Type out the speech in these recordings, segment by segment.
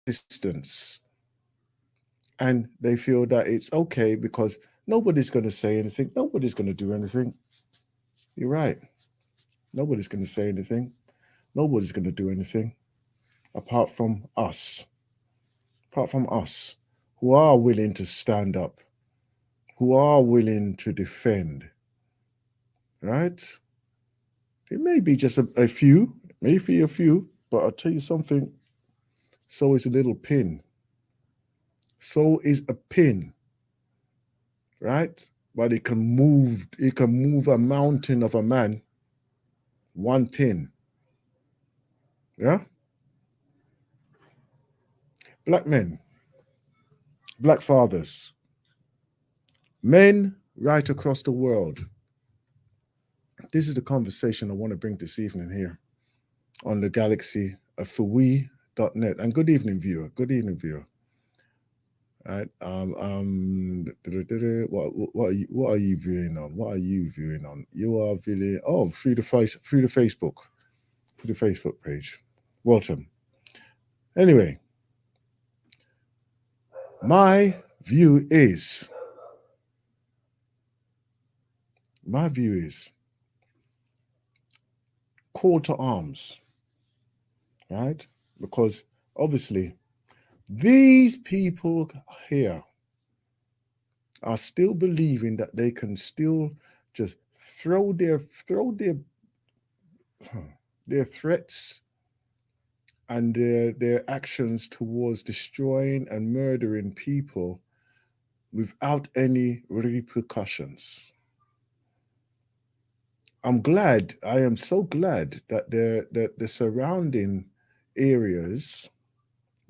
distance, and they feel that it's okay because nobody's going to say anything, nobody's going to do anything. You're right. Nobody's going to say anything. Nobody's going to do anything apart from us. Apart from us, who are willing to stand up, who are willing to defend, right? It may be just a few, maybe a few, but I'll tell you something. So is a little pin. So is a pin, right? But it can move a mountain of a man, one pin. Yeah? Black men, black fathers, men right across the world. This is the conversation I want to bring this evening here on the galaxy of FWE.net. And good evening, viewer. Good evening, viewer. Right. What are you viewing on? What are you viewing on? You are viewing through the Facebook page. Welcome. Anyway, my view is my view is call to arms, right? Because obviously these people here are still believing that they can still just throw their threats and their actions towards destroying and murdering people without any repercussions. I am so glad that the surrounding areas,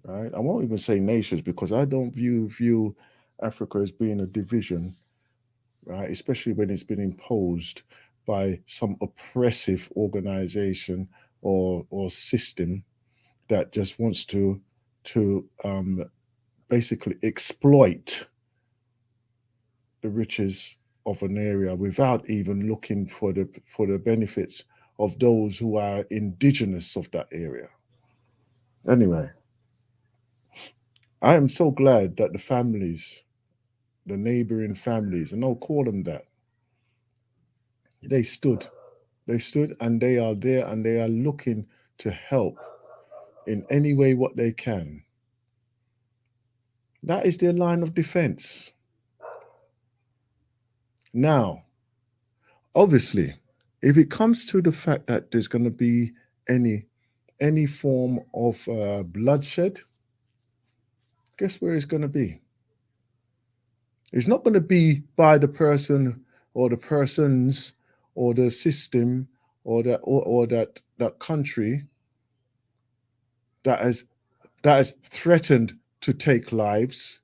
right? I won't even say nations because I don't view Africa as being a division, right? Especially when it's been imposed by some oppressive organization or system that just wants to basically exploit the riches of an area without even looking for the benefits of those who are indigenous of that area. Anyway, I am so glad that the families, the neighboring families, and I'll call them that, they stood. They stood and they are there and they are looking to help in any way what they can. That is their line of defense. Now, obviously, if it comes to the fact that there's going to be any any form of bloodshed, guess where it's going to be? It's not going to be by the person or the persons or the system or that country that has threatened to take lives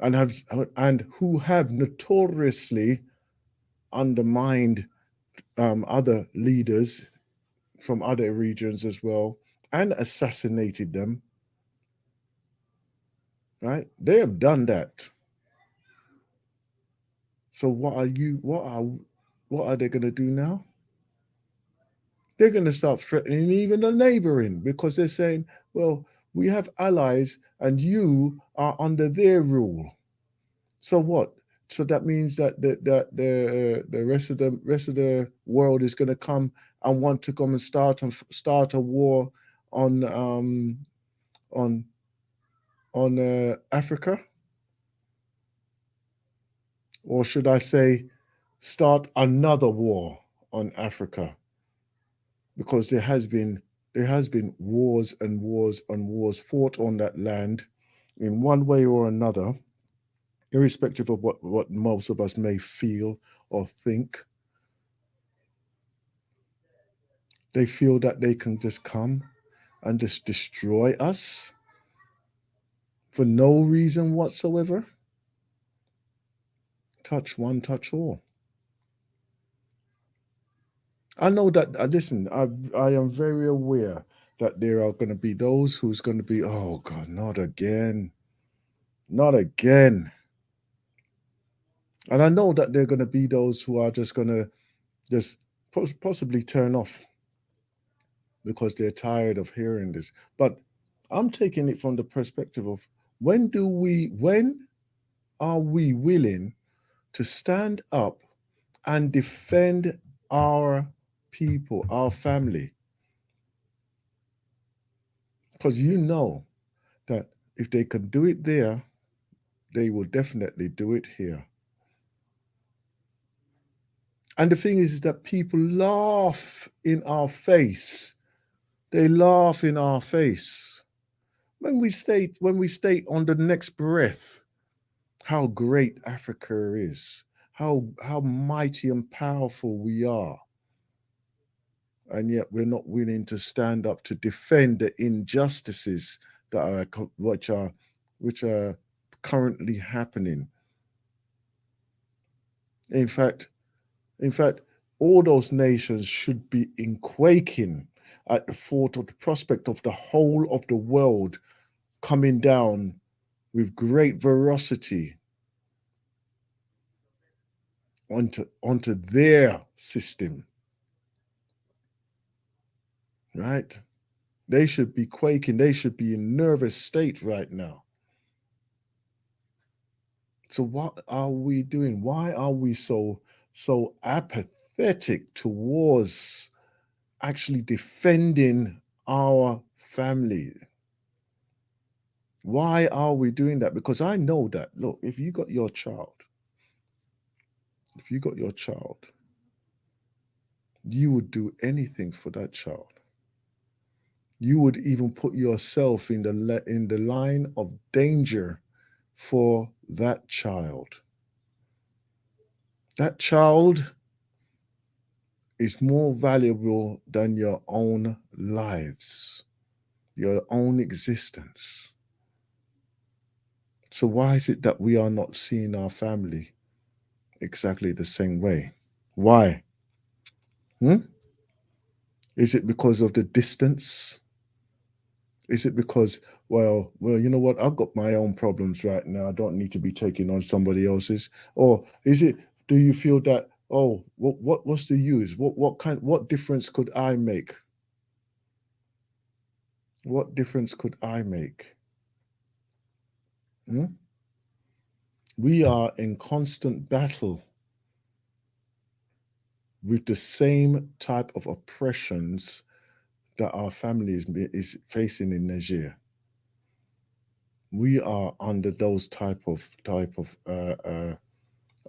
and have and who have notoriously undermined other leaders from other regions as well and assassinated them, right? They have done that. So what are they going to do now? They're going to start threatening even the neighboring because they're saying, well, we have allies and you are under their rule. So what? So that means that the rest of the world is going to come and want to come and start a war on on Africa, or should I say, start another war on Africa, because there has been wars and wars and wars fought on that land in one way or another, irrespective of what most of us may feel or think. They feel that they can just come and just destroy us for no reason whatsoever. Touch one, touch all. I know that. Listen, I am very aware that there are going to be those who's going to be, oh God, not again, not again. And I know that there are going to be those who are just going to just possibly turn off because they're tired of hearing this. But I'm taking it from the perspective of when are we willing to stand up and defend our people, our family? Because you know that if they can do it there, they will definitely do it here. And the thing is that people laugh in our face. They laugh in our face when we state on the next breath how great Africa is, how mighty and powerful we are, and yet we're not willing to stand up to defend the injustices that are which are currently happening. In fact, in fact, all those nations should be in quaking at the thought of the prospect of the whole of the world coming down with great ferocity onto their system, right? They should be quaking. They should be in nervous state right now. So what are we doing? Why are we so apathetic towards actually defending our family? Why are we doing that? Because I know that, look, if you got your child, you would do anything for that child. You would even put yourself in the line of danger for that child. That child is more valuable than your own lives, your own existence. So why is it that we are not seeing our family exactly the same way? Why? Hmm? Is it because of the distance? Is it because, well, you know what? I've got my own problems right now. I don't need to be taking on somebody else's. Or is it? Do you feel that? Oh, what's the use? What difference could I make? What difference could I make? Hmm? We are in constant battle with the same type of oppressions that our family is facing in Niger. We are under those type of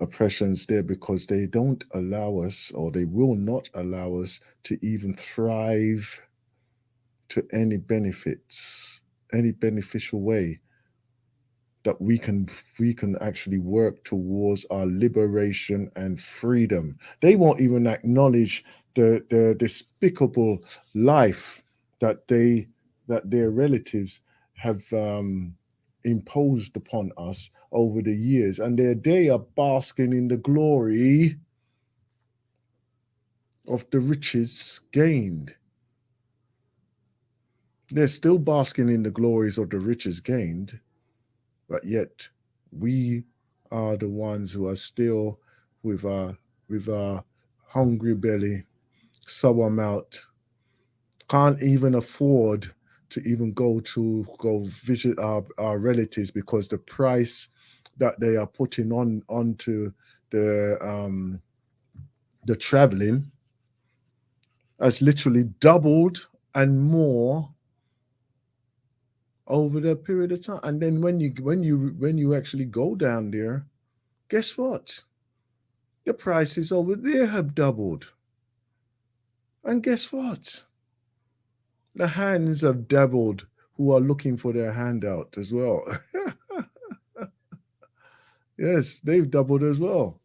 oppressions there because they don't allow us, or they will not allow us, to even thrive to any benefits, any beneficial way that we can actually work towards our liberation and freedom. They won't even acknowledge the despicable life that their relatives have imposed upon us over the years, and they are basking in the glory of the riches gained. They're still basking in the glories of the riches gained, but yet we are the ones who are still with our hungry belly, sour mouth, can't even afford to even go visit our relatives because the price that they are putting onto the the traveling has literally doubled and more over the period of time. And then when you actually go down there, guess what? The prices over there have doubled. And guess what? The hands have doubled who are looking for their handout as well. Yes, they've doubled as well.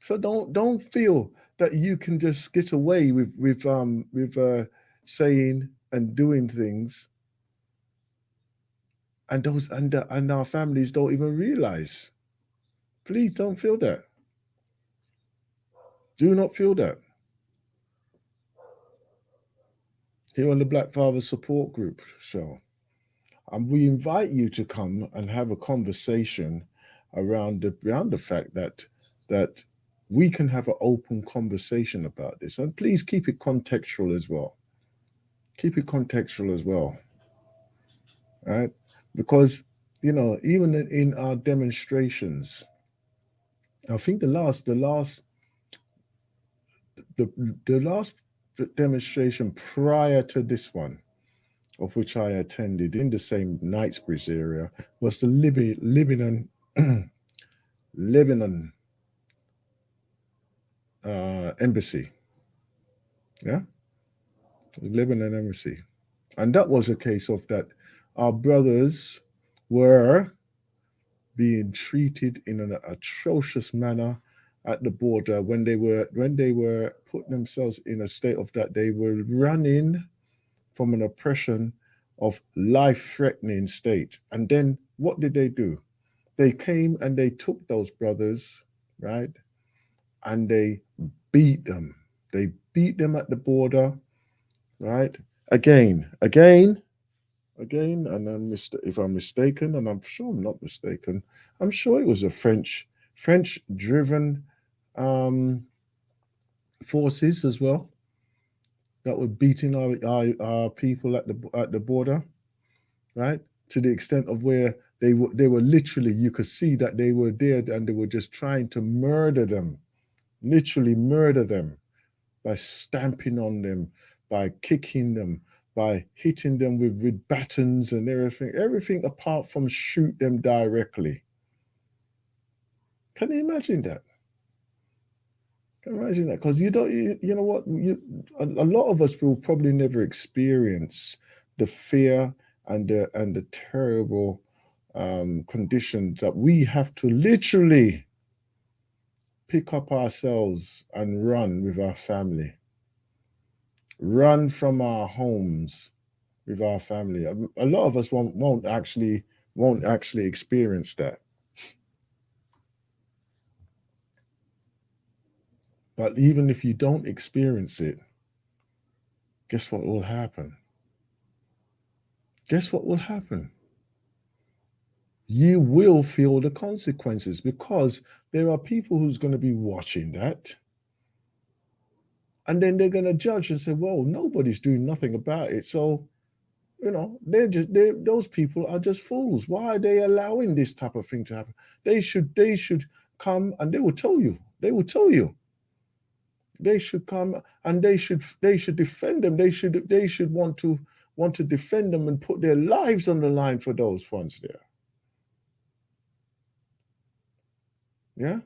So don't feel that you can just get away with saying and doing things, and and our families don't even realize. Please don't feel that. Do not feel that. Here on the Black Father Support Group show, and we invite you to come and have a conversation around the fact that we can have an open conversation about this, and please keep it contextual as well. Keep it contextual as well. right? Because even in our demonstrations, I think the, the last demonstration prior to this one, of which I attended in the same Knightsbridge area, was the Lebanon embassy. Yeah, the Lebanon embassy, and that was a case of that our brothers were being treated in an atrocious manner at the border when they were putting themselves in a state of that they were running from an oppression of life-threatening state. And then what did they do? They came and they took those brothers, right? And they beat them. They beat them at the border, right? Again, and if I'm mistaken, and I'm sure I'm not mistaken, I'm sure it was a French-driven um, forces as well that were beating our people at the border, right? To the extent of where they were literally, you could see that they were there and they were just trying to murder them, literally murder them by stamping on them, by kicking them, by hitting them with batons and everything apart from shoot them directly. Can you imagine that? Can you imagine that? Because you know what, a lot of us will probably never experience the fear and the terrible conditions that we have to literally pick up ourselves and run with our family, run from our homes with our family. A lot of us won't actually experience that. But even if you don't experience it, guess what will happen? Guess what will happen? You will feel the consequences because there are people who's going to be watching that, and then they're going to judge and say, well, nobody's doing nothing about it, so those people are just fools. Why are they allowing this type of thing to happen? They should come and they will tell you they should come and they should defend them. They should want to defend them and put their lives on the line for those ones there. Yeah.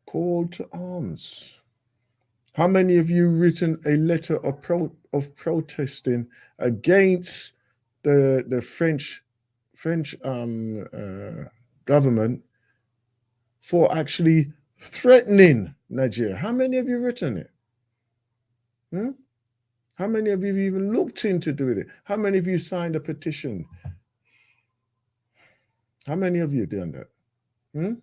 Call to arms. How many of you written a letter of protesting against the French government for actually threatening Nigeria? How many of you written it? Hmm? How many of you even looked into doing it? How many of you signed a petition? How many of you done that? Hmm?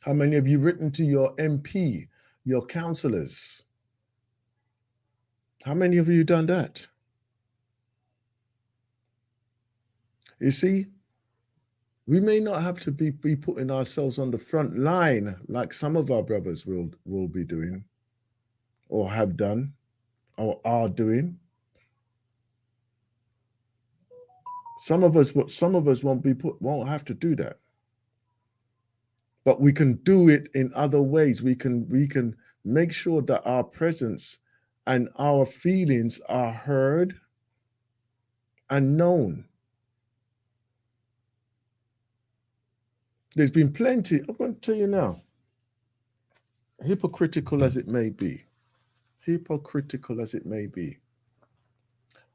How many of you written to your MP, your councillors? How many of you done that? You see, we may not have to be putting ourselves on the front line like some of our brothers will be doing or have done or are doing. Some of us won't have to do that. But we can do it in other ways. We can make sure that our presence and our feelings are heard and known. There's been plenty, I'm going to tell you now, hypocritical as it may be, hypocritical as it may be,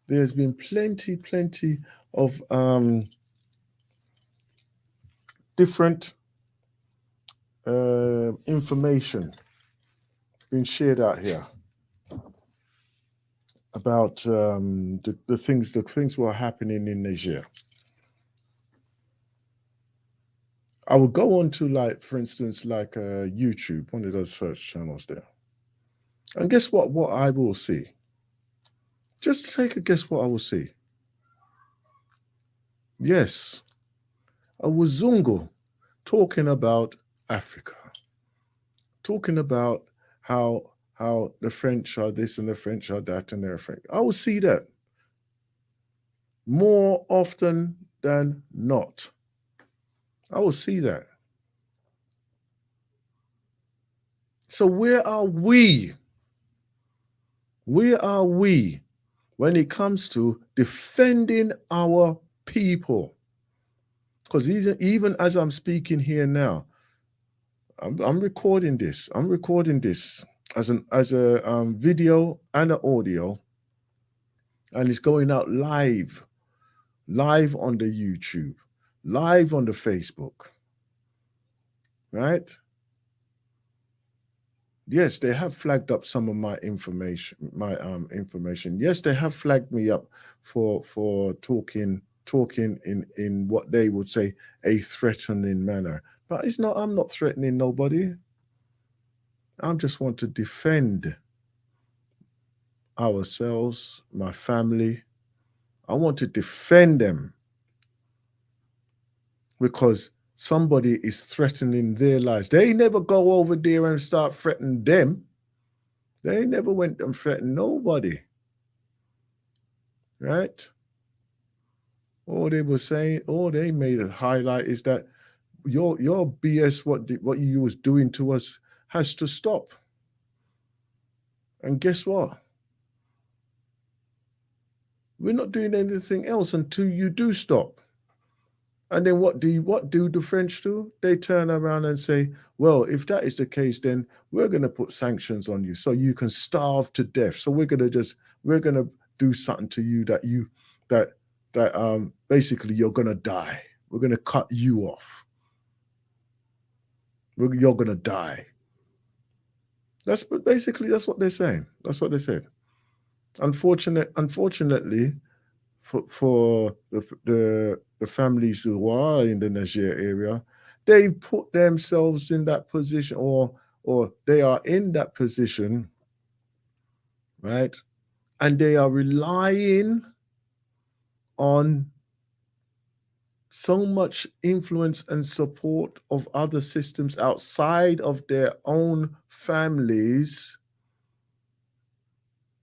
there's been plenty of different information being shared out here about the things were happening in Niger. I would go on to, like, for instance, like YouTube, one of those search channels there, and guess what? What I will see. Just take a guess what I will see. Yes, a Wazungu talking about Africa, talking about how how the French are this and the French are that and they're French. I will see that more often than not. I will see that. So where are we? Where are we when it comes to defending our people? Because even as I'm speaking here now, I'm recording this. I'm recording this as a video and an audio, and it's going out live on the YouTube, live on the Facebook, right? Yes, they have flagged up some of my information. Yes, they have flagged me up for talking in what they would say a threatening manner. But it's not. I'm not threatening nobody. I just want to defend ourselves, my family. I want to defend them because somebody is threatening their lives. They never go over there and start threatening them. They never went and threatened nobody, right? All they were saying, all they made a highlight is that your BS, what you was doing to us, has to stop. And guess what? We're not doing anything else until you do stop. And then what do the French do? They turn around and say, well, if that is the case, then we're going to put sanctions on you so you can starve to death. So we're going to do something to you that basically you're going to die. We're going to cut you off. You're going to die. That's what they're saying. That's what they said. Unfortunately, for the families who are in the Niger area, they've put themselves in that position, or they are in that position, right? And they are relying on so much influence and support of other systems outside of their own families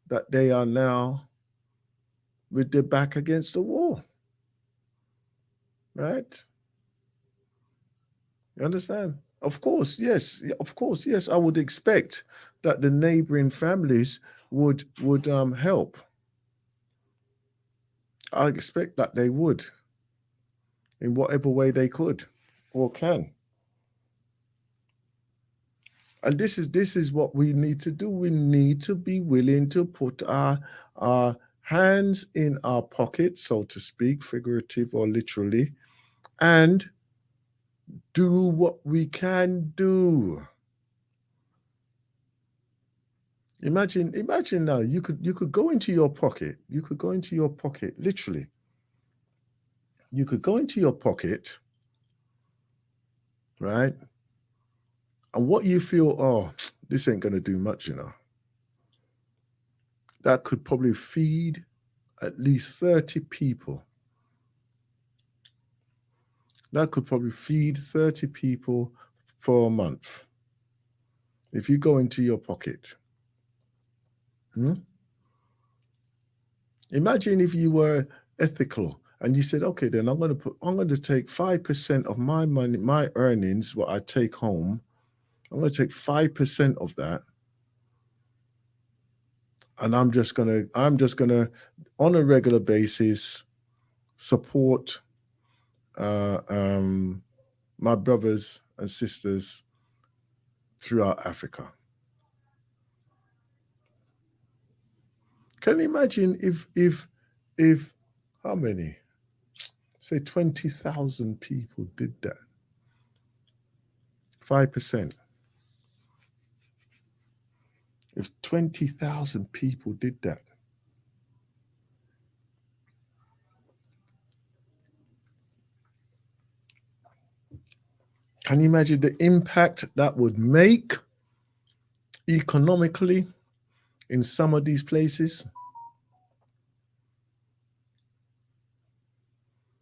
that they are now with their back against the wall, right? You understand? Of course, yes. Of course, yes. I would expect that the neighboring families would help. I expect that they would, in whatever way they could or can. And this is what we need to do. We need to be willing to put our hands in our pockets, so to speak, figurative or literally, and do what we can do. Imagine now you could go into your pocket. You could go into your pocket, literally. You could go into your pocket, right? And what you feel, oh, this ain't gonna do much, that could probably feed at least 30 people. That could probably feed 30 people for a month. If you go into your pocket. Hmm? Imagine if you were ethical and you said, okay, then I'm going to take 5% of my money, my earnings, what I take home. I'm going to take 5% of that, and I'm just gonna on a regular basis support uh, um, my brothers and sisters throughout Africa. Can you imagine if how many? Say 20,000 people did that. 5%. If 20,000 people did that, can you imagine the impact that would make economically in some of these places?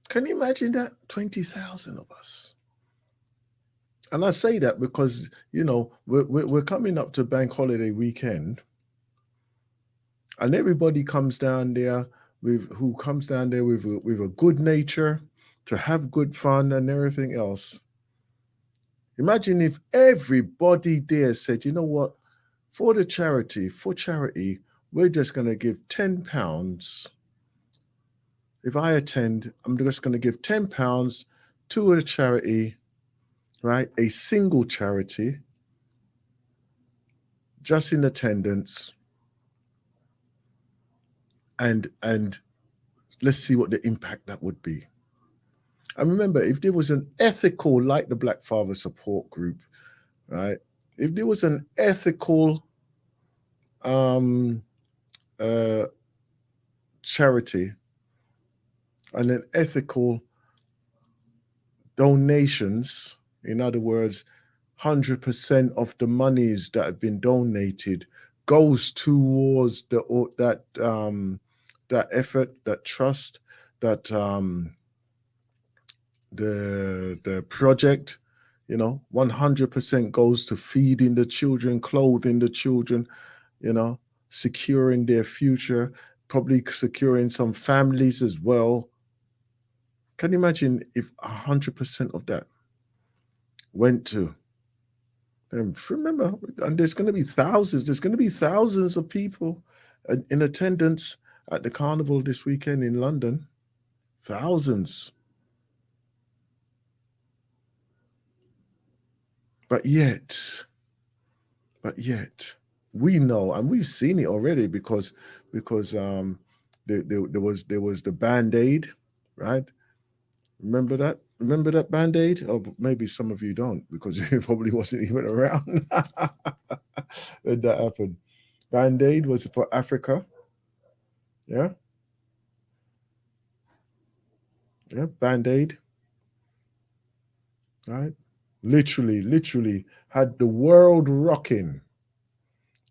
Can you imagine that? 20,000 of us. And I say that because, you know, we're coming up to bank holiday weekend, and everybody comes down there who comes down there with a good nature to have good fun and everything else. Imagine if everybody there said, you know what, for charity, we're just going to give £10. If I attend, I'm just going to give £10 to a charity, right? A single charity, just in attendance, and let's see what the impact that would be. And remember, if there was an ethical, like the Black Father Support Group, right? If there was an ethical um, uh, charity and an ethical donations, in other words, 100% of the monies that have been donated goes towards that effort, that trust, that the project, you know, 100% goes to feeding the children, clothing the children, you know, securing their future, probably securing some families as well. Can you imagine if 100% of that went to remember, and there's going to be thousands of people in attendance at the carnival this weekend in London. Thousands. But yet, but yet, we know, and we've seen it already because there was the Band-Aid, right? Remember that? Remember that Band-Aid? Or maybe some of you don't because you probably wasn't even around when that happened. Band-Aid was for Africa. Yeah, yeah, Band-Aid, right? Literally had the world rocking.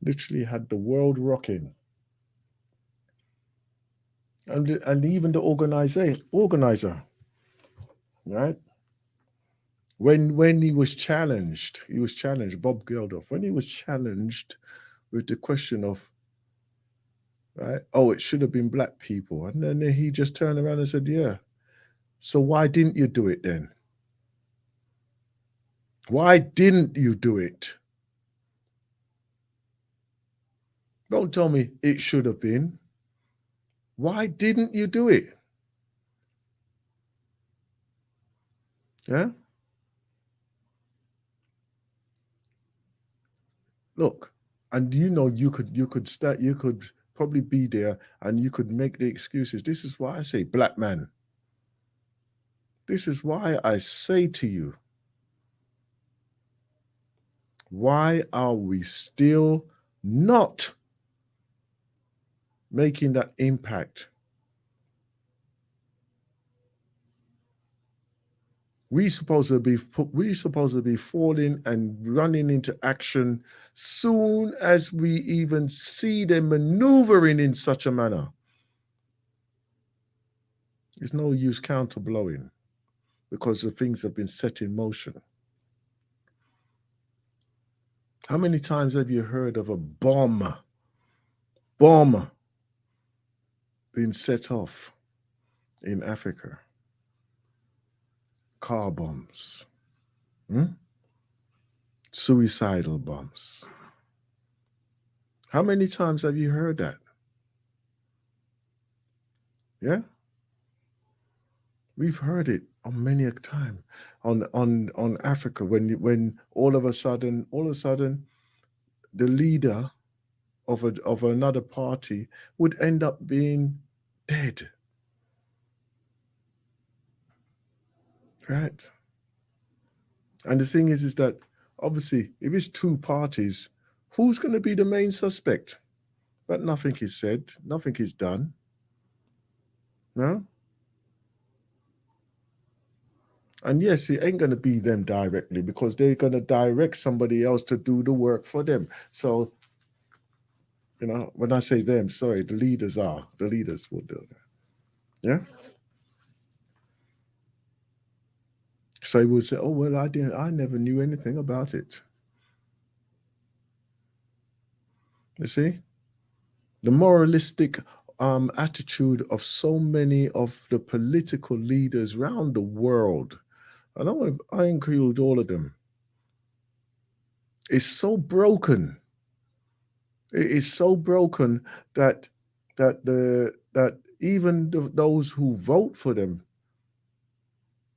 Literally had the world rocking. And even the organizer, right? When he was challenged, Bob Geldof, when he was challenged with the question of, right, oh, it should have been black people. And then he just turned around and said, yeah. So why didn't you do it then? Why didn't you do it? Don't tell me it should have been. Why didn't you do it? Yeah. Look, and you could probably be there and you could make the excuses. This is why I say, black man. This is why I say to you, why are we still not making that impact? We supposed to be falling and running into action soon as we even see them maneuvering in such a manner. There's no use counter blowing because the things have been set in motion. How many times have you heard of a bomb being set off in Africa? Car bombs, hmm? Suicidal bombs. How many times have you heard that? Yeah, we've heard it on many a time on Africa when all of a sudden the leader of another party would end up being dead. Right. And the thing is that obviously, if it's two parties, who's going to be the main suspect? But nothing is said, nothing is done. No? And yes, it ain't going to be them directly because they're going to direct somebody else to do the work for them. So, you know, when I say them, sorry, the leaders will do that. Yeah? So he would say, "Oh well, I never knew anything about it." You see, the moralistic attitude of so many of the political leaders around the world, and I include all of them, is so broken. It is so broken that that even those who vote for them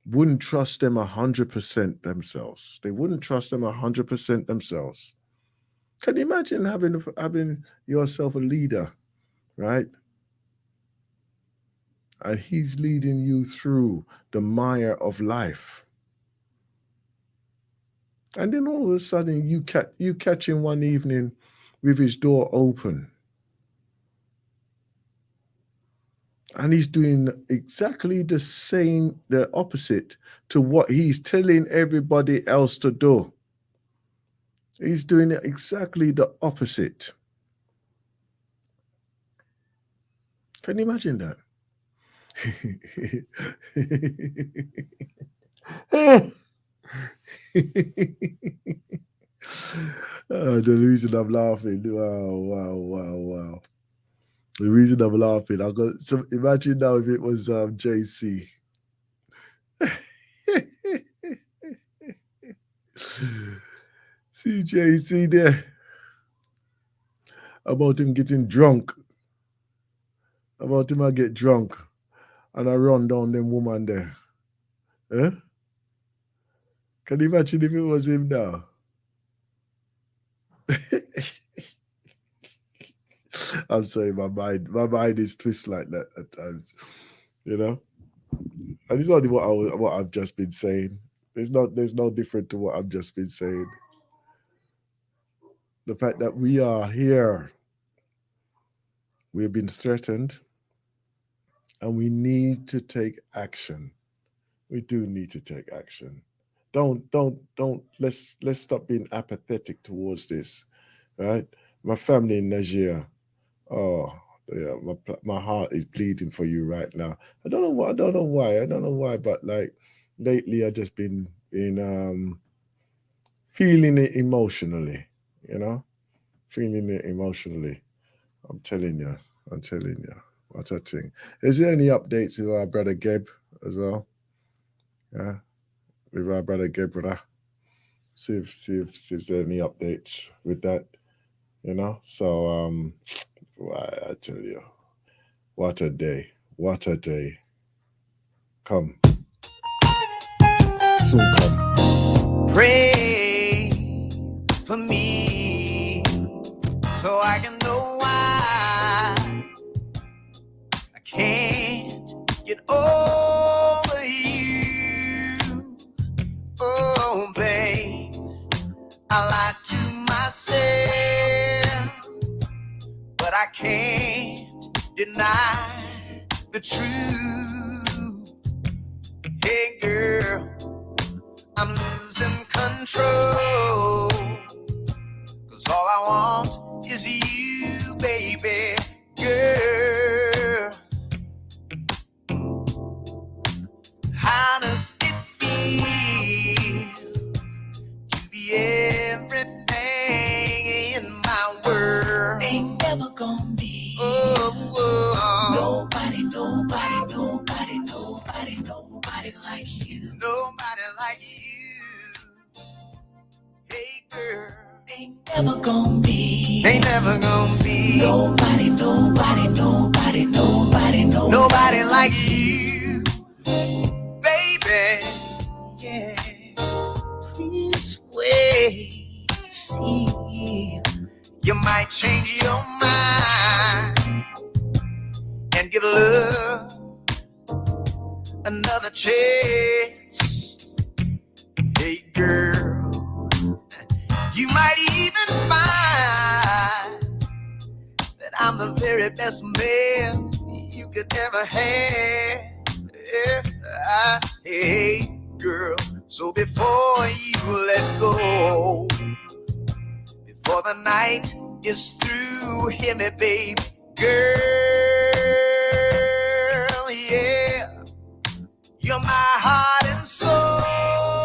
wouldn't trust them 100% themselves. They wouldn't trust them 100% themselves. Can you imagine having yourself a leader, right? And he's leading you through the mire of life. And then all of a sudden you catch him one evening with his door open. And he's doing exactly the opposite to what he's telling everybody else to do. He's doing exactly the opposite. Can you imagine that? The reason I'm laughing, wow. The reason I'm laughing, I got so imagine now if it was JC. See JC there about him getting drunk. About him I get drunk and I run down them woman there. Eh? Can you imagine if it was him now? I'm sorry, my mind is twist like that at times, you know. And it's only what I've just been saying. There's no different to what I've just been saying. The fact that we are here, we've been threatened, and we need to take action. We do need to take action. Don't. Let's stop being apathetic towards this, right? My family in Nigeria. Oh, yeah, my heart is bleeding for you right now. I don't know why. I don't know why. I don't know why. But like lately, I just been feeling it emotionally. You know, feeling it emotionally. I'm telling you. I'm telling you. What a thing. Is there any updates with our brother Geb as well? Yeah, with our brother Geb, brother. See if there's any updates with that. You know. So I tell you. What a day. What a day. Come. Soon come. Pray for me so I can know why I can't get over you. Oh, babe, I lied to myself, but I can't deny the truth. Hey, girl, I'm losing control, 'cause all I want is you, baby, girl. How does it feel to be everything in my world? Ain't never gonna be nobody like you. Nobody like you. Hey, girl. Ain't never gonna be nobody like you, baby. Yeah. Please wait, see. You might change your mind and give love another chance. Hey, girl, you might even find that I'm the very best man you could ever have. Yeah. Hey, girl, so before you let go, before the night is through, hear me, babe, girl, yeah. You're my heart and soul.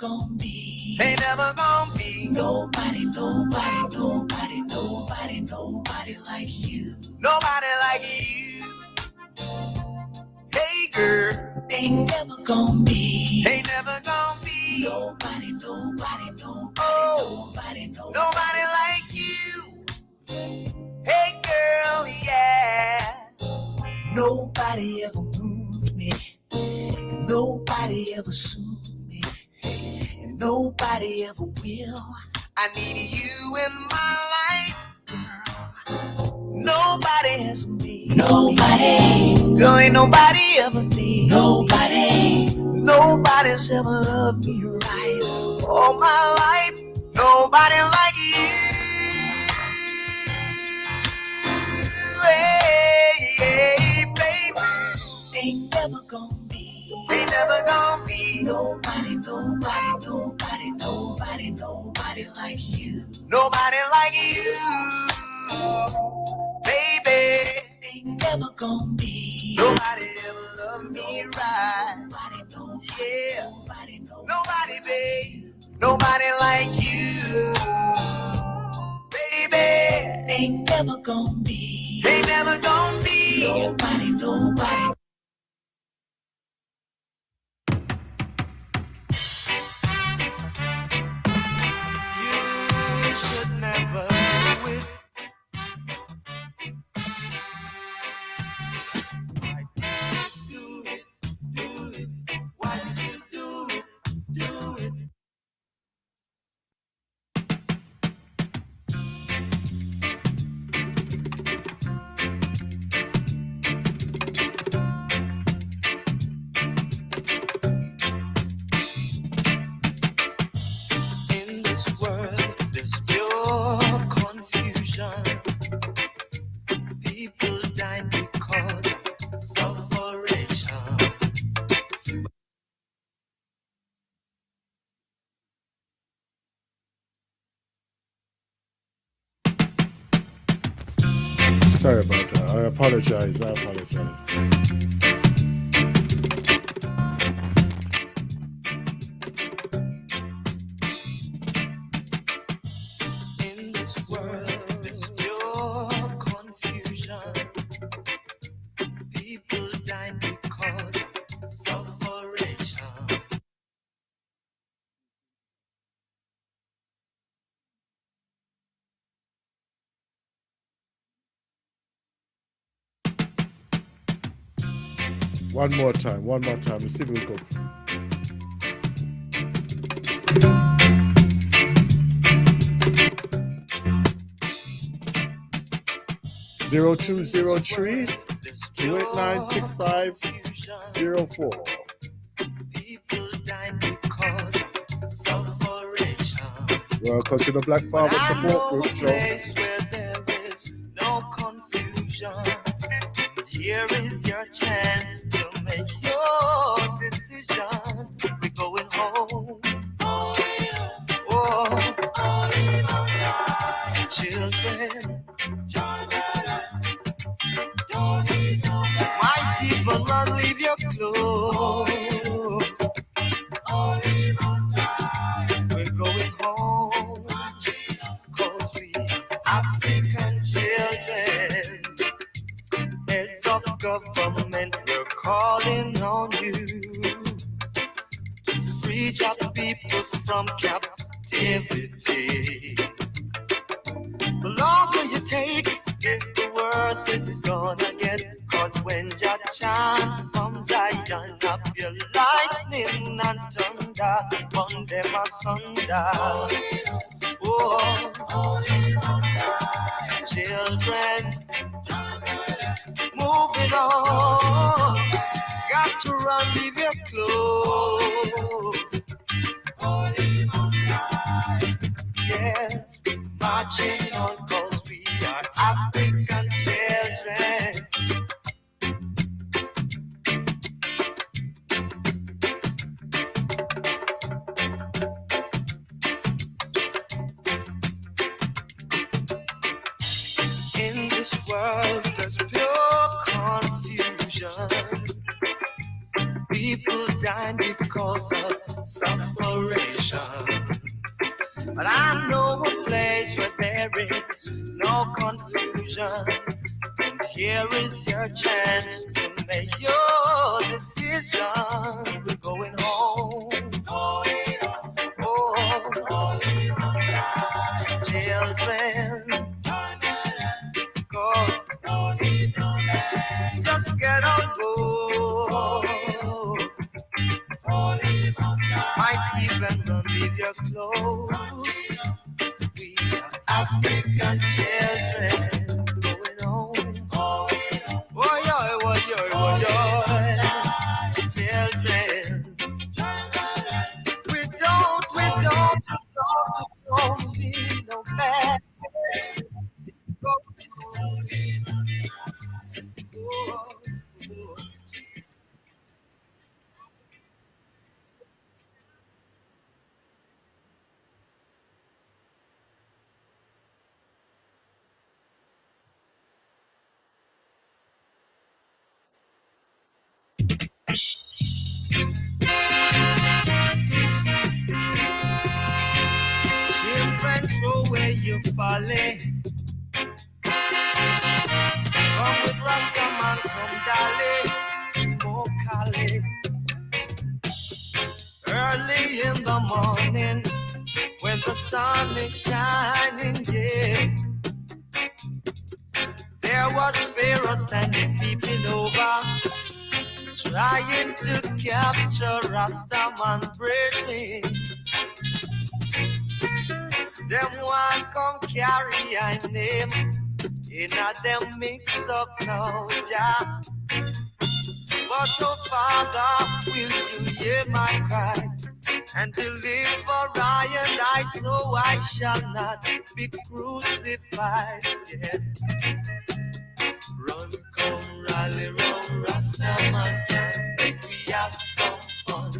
gonna be. Ain't never gonna be. Nobody, nobody, nobody, nobody, nobody like you. Nobody like you. Hey girl, ain't never gonna be. Ain't never gonna be. Nobody, nobody, nobody, nobody, nobody like you. Hey girl, yeah. Nobody ever moved me. And nobody ever soothed me. And nobody ever will. I need you in my life, girl. Nobody has me. Nobody. Girl, ain't nobody ever be. Nobody. Nobody's ever loved me right all my life. Nobody like you. Hey, hey, baby. Ain't never gonna be. Ain't never gonna be. Nobody, nobody, nobody, nobody, nobody like you. Nobody like you. Baby. Ain't never gonna be. Nobody ever loved me right. Nobody, nobody, yeah. Nobody, nobody, babe. Nobody like you. Baby. Ain't never gonna be. Ain't never gonna be. Nobody, nobody. You should never do it. Why did you do it? Do it. In this world, there's pure confusion. People die because of separation. Sorry about that. I apologize. In this world, there's pure confusion. People die because of separation. One more time. Let's see if we go. Zero 0203 2896504. People die because of separation. Welcome to the Black Farmer Support Group show. Place where there is no confusion. Here is your chance to make your decision. We're going home. Oh, children, might even not leave your clothes. We're going home, 'cause we African children, heads of government, we're calling on you to free your people from captivity. The longer you take, is the worse it's gonna get. 'Cause when your chant from Zion up your lightning and thunder, burn them asunder. Oh, children, moving on. Got to run, leave your clothes. Yes, we're marching on 'cause we are African children. In this world, there's pure confusion. People dying because of sufferation. But I know a place where there is no confusion. And here is your chance to make your decision. We're going home. Going home. Oh, children. Go. Just get on board. Might even don't leave your clothes. We are African children going home. Oh, yeah, oh, yeah. Children. We don't need no bad. Go. Children, show where you falling. Come with Rastaman, come darling. Smoke Cali. Early in the morning, when the sun is shining, yeah. There was Pharaoh standing peeping over, trying to capture Rastaman brethren. Them one come carry a name, in a them mix up now, Jah. But oh Father, will you hear my cry and deliver I and I, so I shall not be crucified? Yes. Run, come, rally, run, Rastaman, can make we have some fun.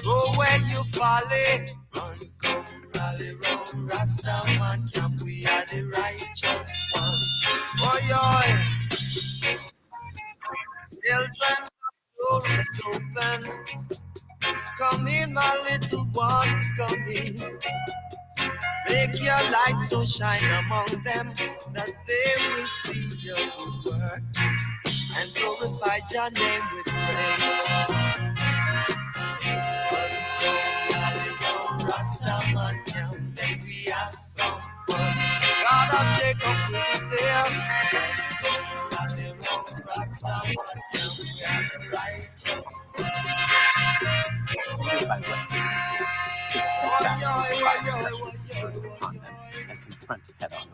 Go where you folly. Run, come, rally, run, Rastaman, can we are the righteous one. Oh, yeah. Children, the door is open. Come in, my little ones, come in. Make your light so shine among them that they will see your good work and glorify your name with praise. Rastaman, can make we have some fun. God of Jacob will be there. Rastaman, can we have the righteous fun. By Western influence, this is and confront head on.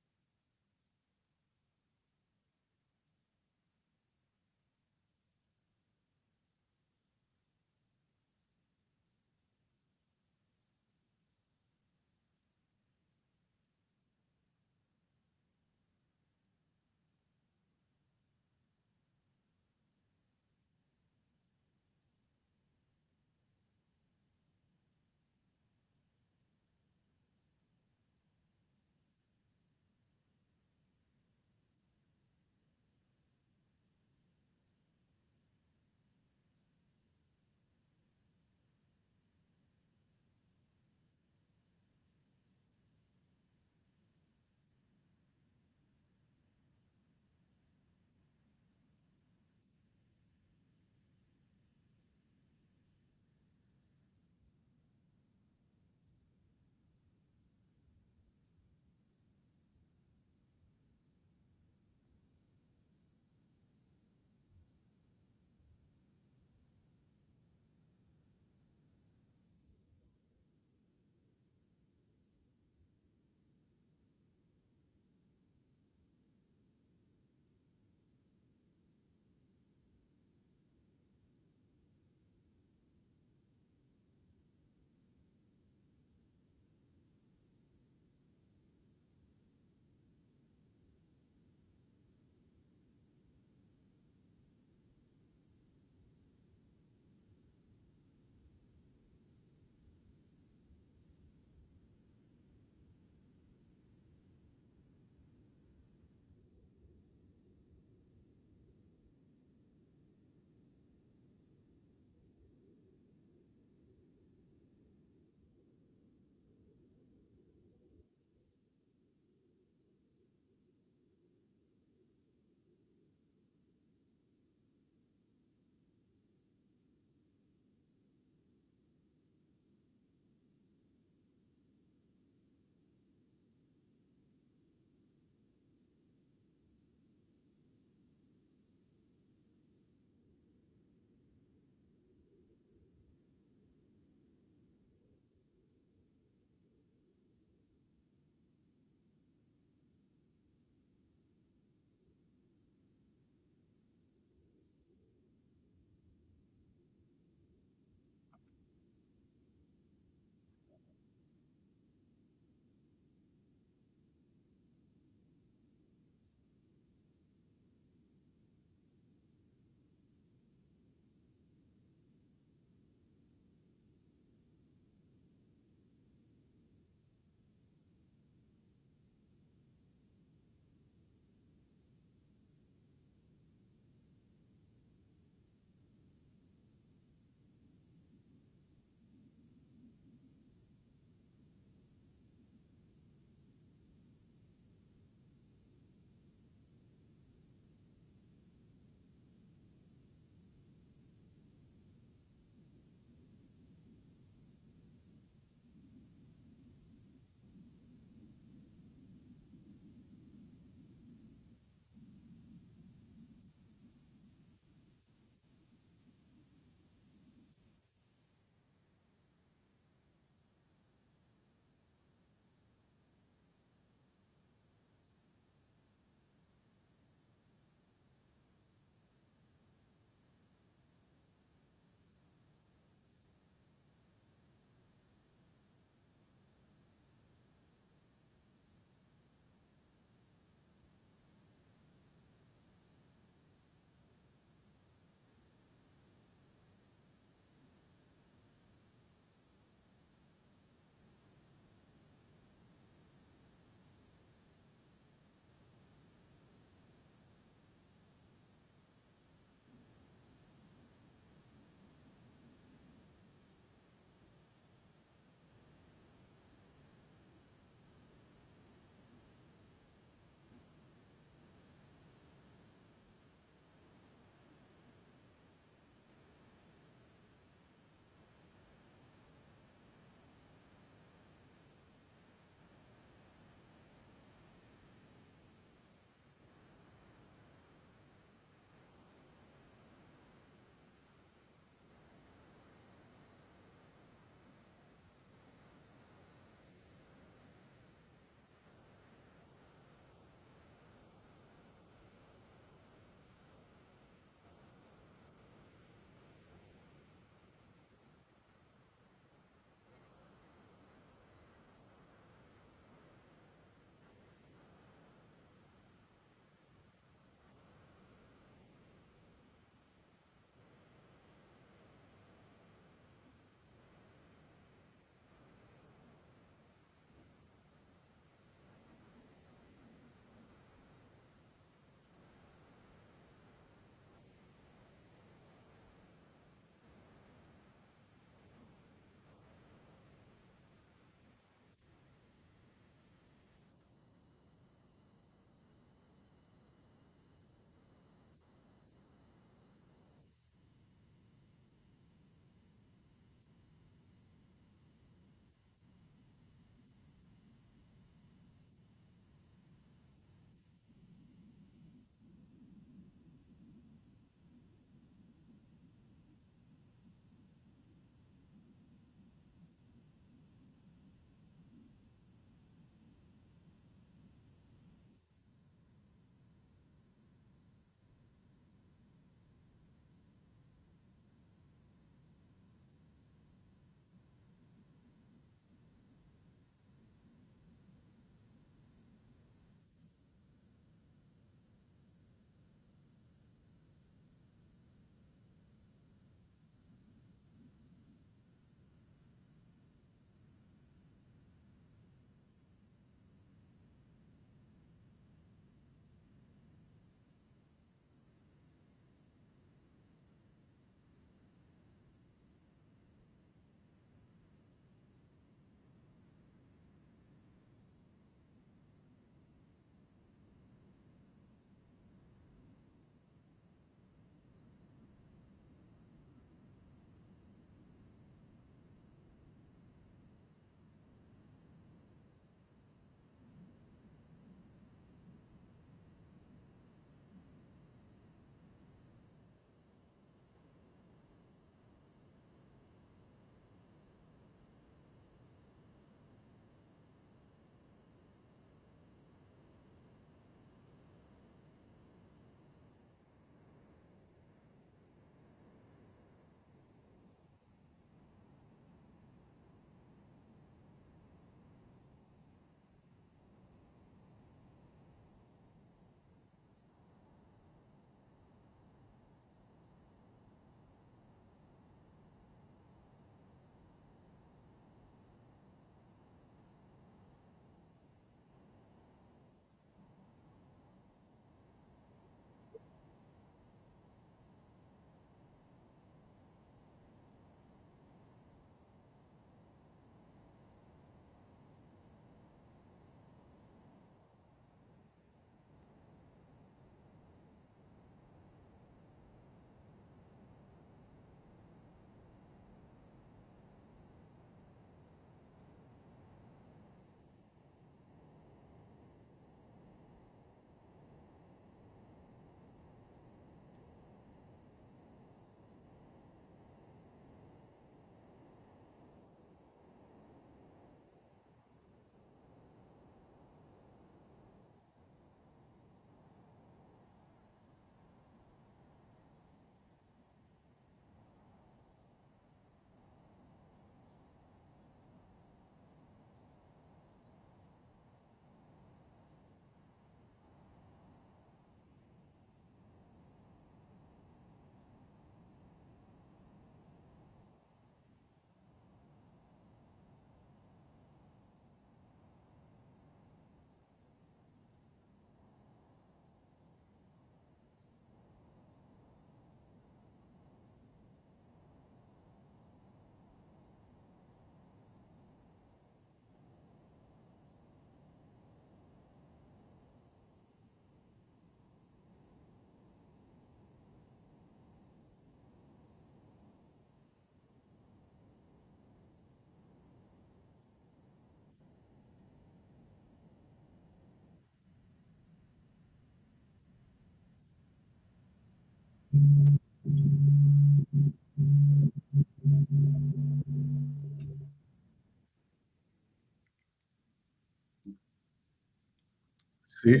See,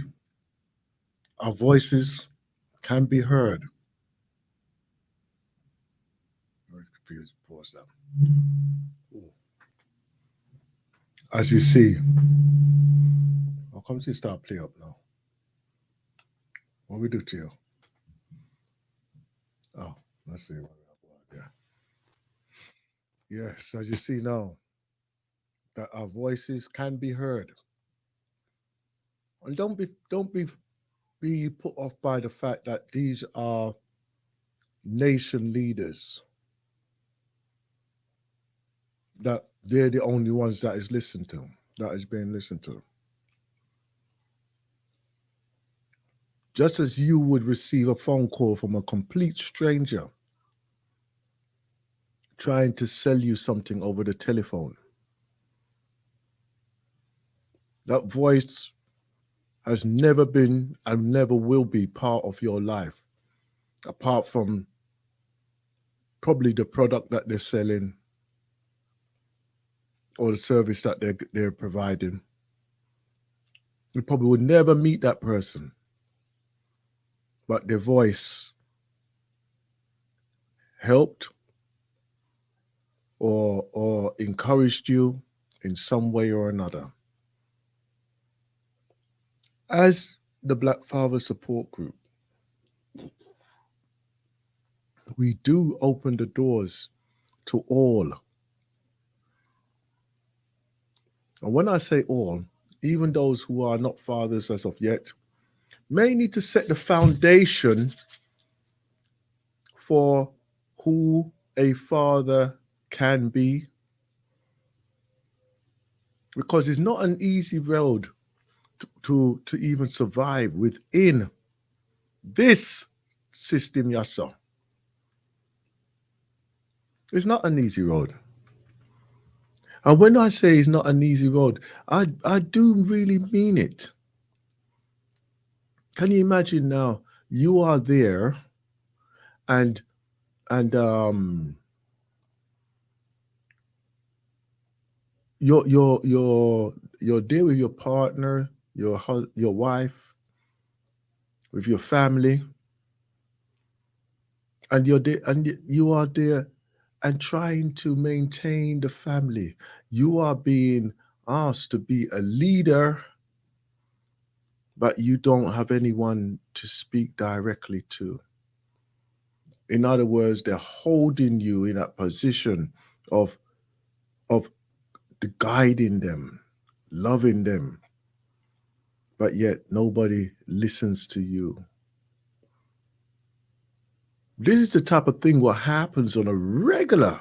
our voices can be heard. Pause that. As you see, how come you start play up now? What we do to you? Oh, let's see what we have there. Yes, as you see now, that our voices can be heard. And don't be put off by the fact that these are nation leaders, that they're the only ones that is listened to, that is being listened to. Just as you would receive a phone call from a complete stranger trying to sell you something over the telephone, that voice has never been and never will be part of your life, apart from probably the product that they're selling or the service that they're providing. You probably would never meet that person, but their voice helped or encouraged you in some way or another. As the Black Father Support Group, we do open the doors to all. And when I say all, even those who are not fathers as of yet, may need to set the foundation for who a father can be, because it's not an easy road to even survive within this system, Yasa. It's not an easy road. And when I say it's not an easy road, I do really mean it. Can you imagine now? You are there, and and you're there with your partner, your wife, with your family, and you're there, and you are there, and trying to maintain the family. You are being asked to be a leader, but you don't have anyone to speak directly to. In other words, they're holding you in that position of of guiding them, loving them, but yet nobody listens to you. This is the type of thing what happens on a regular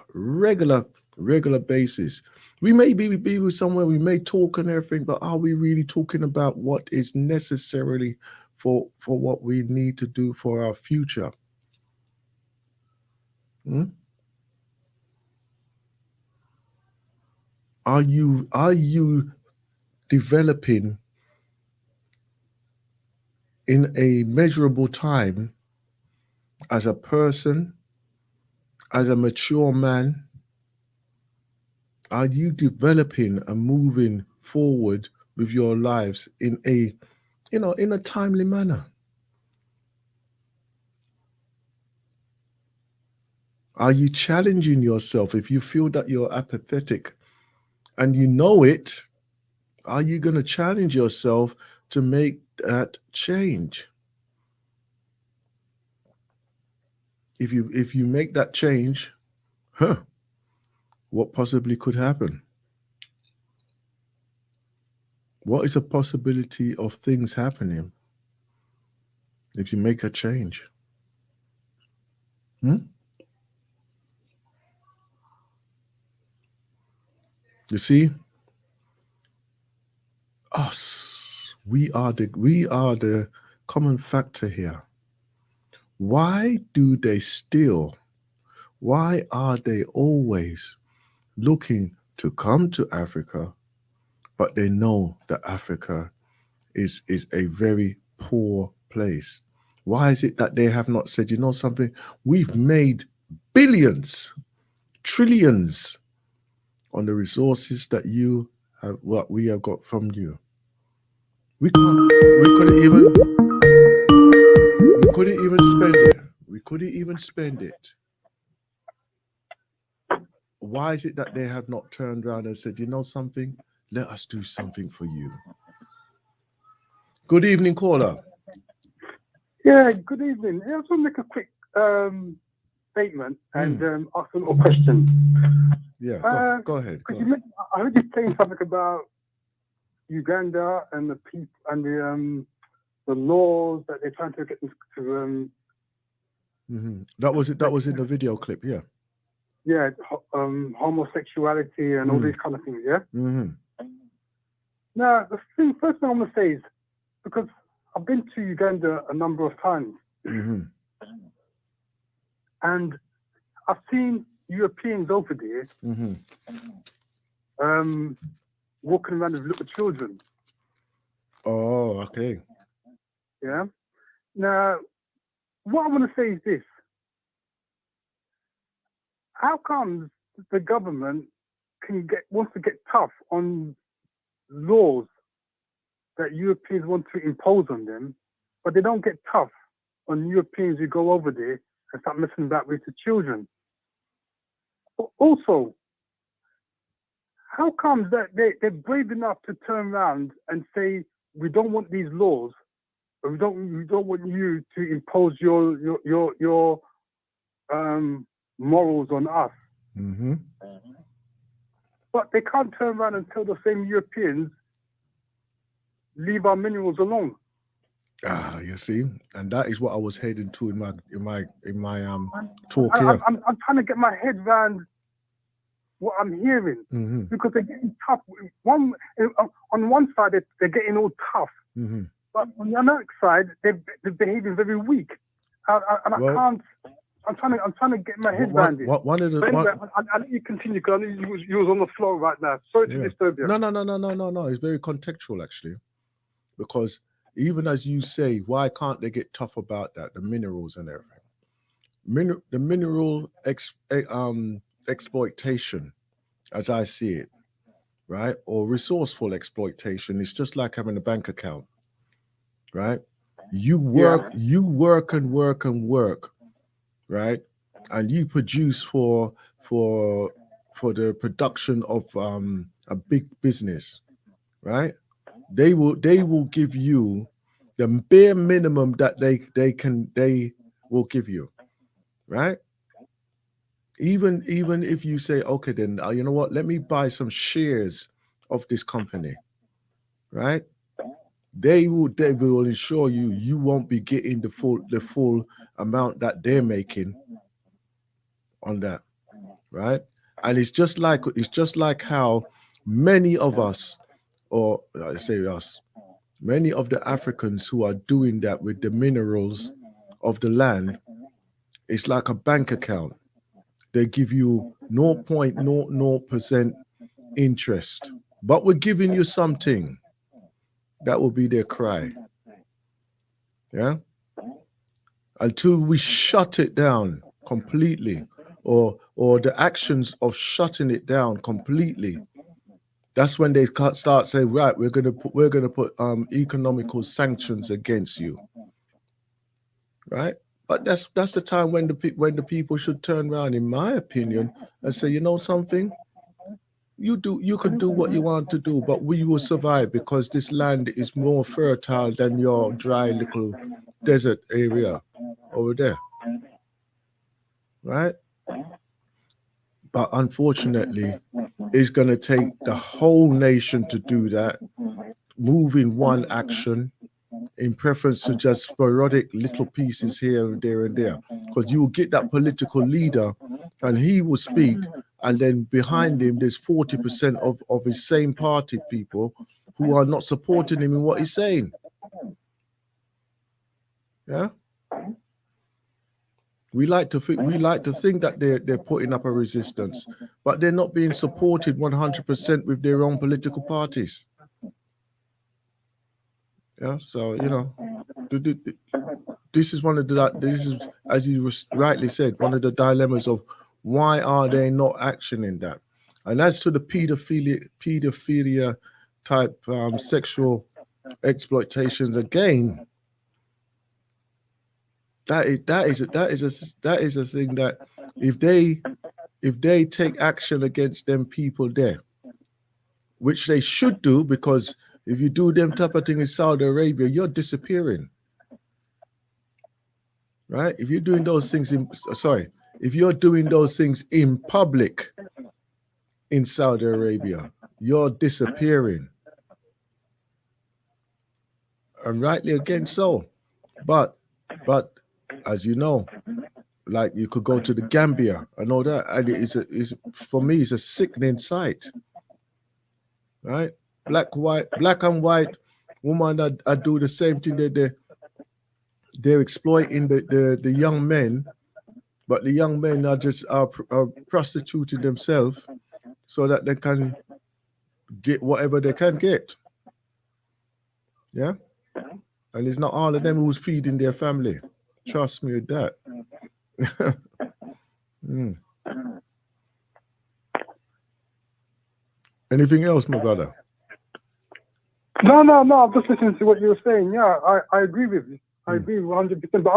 basis. We may be with somewhere, we may talk and everything, but are we really talking about what is necessarily for what we need to do for our future? Hmm? Are you developing in a measurable time as a person, as a mature man? Are you developing and moving forward with your lives in a timely manner? Are you challenging yourself? If you feel that you're apathetic and you know it, are you going to challenge yourself to make that change? If you make that change, what possibly could happen? What is a possibility of things happening if you make a change? Hmm? You see, us, we are the common factor here. Why do they still? Why are they always looking to come to Africa, but they know that Africa is a very poor place? Why is it that they have not said, you know something? We've made billions, trillions on the resources that you have, what we have got from you. We couldn't even spend it. We couldn't even spend it. Why is it that they have not turned around and said, you know something? Let us do something for you. Good evening, caller. Yeah, good evening. I just want to make a quick statement and ask a little question. Yeah, go ahead. Go ahead. I heard you saying something about Uganda and the people and the laws that they're trying to get to. That was it. That was in the video clip. Yeah. Yeah, homosexuality and all these kind of things. Yeah. Now, the first thing I'm going to say is, because I've been to Uganda a number of times, and I've seen Europeans over there walking around with little children. Oh, okay. Yeah. Now, what I want to say is this: how comes the government wants to get tough on laws that Europeans want to impose on them, but they don't get tough on Europeans who go over there and start messing about with the children? Also, how comes that they're brave enough to turn around and say, we don't want these laws, or we don't want you to impose your morals on us? But they can't turn around and tell the same Europeans, leave our minerals alone. You see, and that is what I was heading to in my talk here. I'm trying to get my head around what I'm hearing, because they're getting tough. On one side, they're getting all tough, but on the other side, they're behaving very weak. I'm trying to get my head around it. One of the. Anyway, I'll let you continue, because I know you was on the floor right now. Sorry to disturb you. No. It's very contextual, actually, because even as you say, why can't they get tough about that? The minerals and everything. The mineral exploitation, as I see it, right, or resourceful exploitation, is just like having a bank account, right? You work and work, right, and you produce for the production of a big business, right? They will give you the bare minimum that they will give you, right? Even if you say, okay, then you know what, let me buy some shares of this company, right? They will ensure you won't be getting the full amount that they're making on that, right? And it's just like how many of us, or I say us, many of the Africans who are doing that with the minerals of the land, it's like a bank account. They give you 0.00% interest, but we're giving you something. That will be their cry. Yeah. Until we shut it down completely, or the actions of shutting it down completely, that's when they start saying, right, we're gonna put economical sanctions against you, right? But that's the time when the people should turn around, in my opinion, and say, you know something, you can do what you want to do, but we will survive because this land is more fertile than your dry little desert area over there, right? But unfortunately, it's going to take the whole nation to do that, move in one action, in preference to just sporadic little pieces here and there and there. Because you will get that political leader and he will speak, and then behind him, there's 40% of his same party people who are not supporting him in what he's saying. Yeah? We like to think that they're putting up a resistance, but they're not being supported 100% with their own political parties. Yeah, so you know, do this is one of the, this is, as you rightly said, one of the dilemmas of why are they not actioning that? And as to the pedophilia type sexual exploitations, again, that is a thing that if they take action against them people there, which they should do, because if you do them type of thing in Saudi Arabia, you're disappearing. Right? If you're doing those things if you're doing those things in public in Saudi Arabia, you're disappearing. And rightly again so. But as you know, like you could go to the Gambia and all that, and for me, it's a sickening sight. Right? Black and white woman that do the same thing. They're exploiting the young men, but the young men are just are prostituting themselves so that they can get whatever they can get. Yeah? And it's not all of them who's feeding their family. Trust me with that. Anything else, my brother? No. I'm just listening to what you were saying. Yeah, I agree with you. I agree 100%. But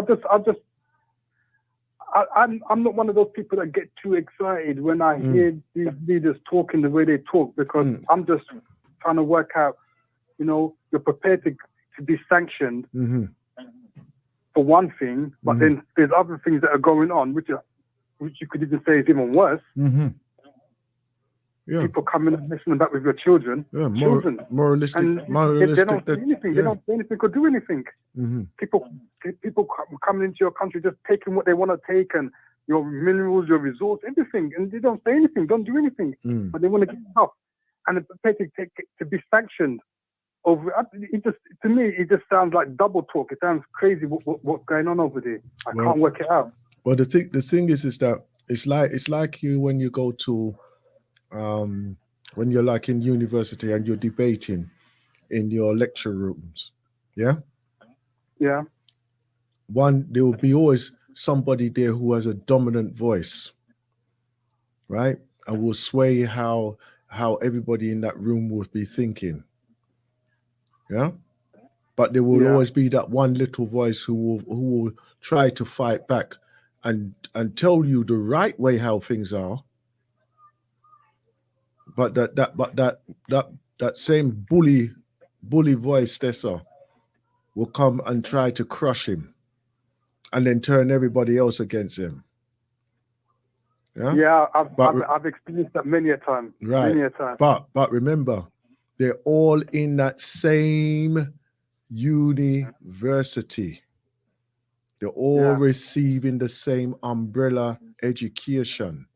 I'm not one of those people that get too excited when I hear these leaders talking the way they talk, because I'm just trying to work out, you're prepared to be sanctioned for one thing, but then there's other things that are going on, which you could even say is even worse. Yeah. People coming and messing about with your children. Yeah, moralistic. They don't say anything. They don't say anything or do anything. People coming into your country just taking what they want to take, and your minerals, your resources, everything, and they don't say anything, don't do anything, but they want to get stuff, and it's prepared to be sanctioned over. To me, it just sounds like double talk. It sounds crazy what's going on over there. I can't work it out. Well, the thing is that it's like you when you go to when you're like in university and you're debating in your lecture rooms. Yeah. There will be always somebody there who has a dominant voice, right, and will sway how everybody in that room will be thinking. Yeah. But there will always be that one little voice who will try to fight back and tell you the right way how things are. But that same bully voice, Tessa, will come and try to crush him, and then turn everybody else against him. Yeah, I've experienced that many a time. Right. Many a time. But remember, they're all in that same university. They're all receiving the same umbrella education.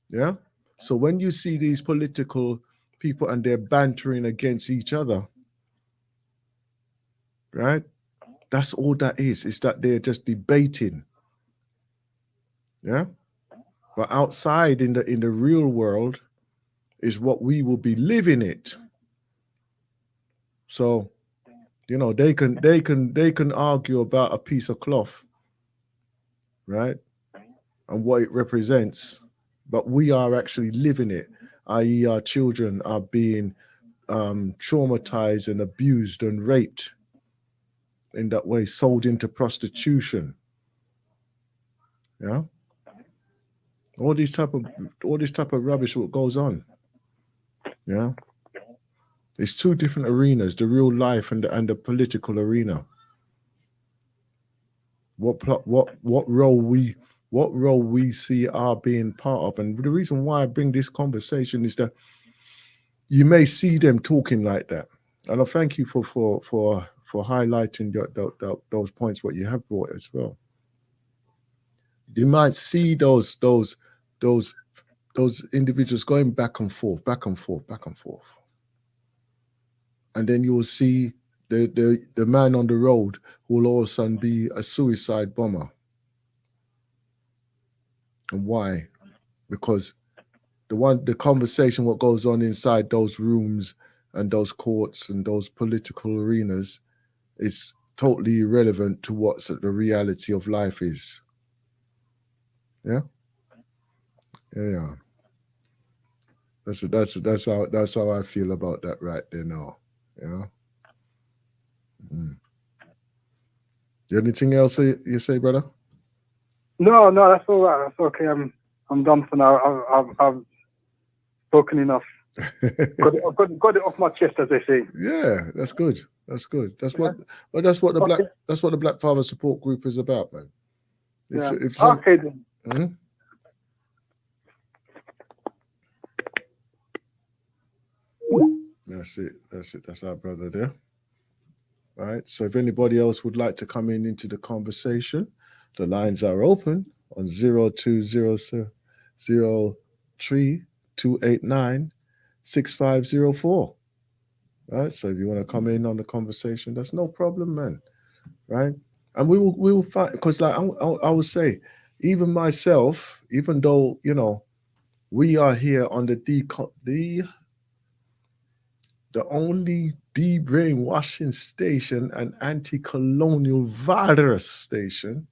Yeah. So when you see these political people and they're bantering against each other, right? That's all that is. It's that they're just debating. Yeah. But outside in the real world is what we will be living it. So, they can argue about a piece of cloth, right? And what it represents. But we are actually living it, i.e. our children are being traumatized and abused and raped in that way, sold into prostitution. Yeah. All this type of rubbish what goes on. Yeah. It's two different arenas, the real life and the political arena. What role we see are being part of. And the reason why I bring this conversation is that you may see them talking like that. And I thank you for highlighting those points what you have brought as well. You might see those individuals going back and forth. And then you will see the man on the road who will all of a sudden be a suicide bomber. And why? Because the conversation what goes on inside those rooms and those courts and those political arenas is totally irrelevant to what the reality of life is. Yeah. Yeah. That's how I feel about that right there now. Yeah. Mm. Anything else you say, brother? No, that's all right. That's okay. I'm done for now. I've spoken enough. got it off my chest, as they say. Yeah, that's good. That's good. That's what the Black Father Support Group is about, man. Okay then. Hmm? That's it. That's our brother there. Right. So if anybody else would like to come into the conversation, the lines are open on 0203-289-6504. Right. So if you want to come in on the conversation, that's no problem, man. Right. And we will find, because like I would say, even myself, even though, we are here on the only de-brainwashing station and anti-colonial virus station,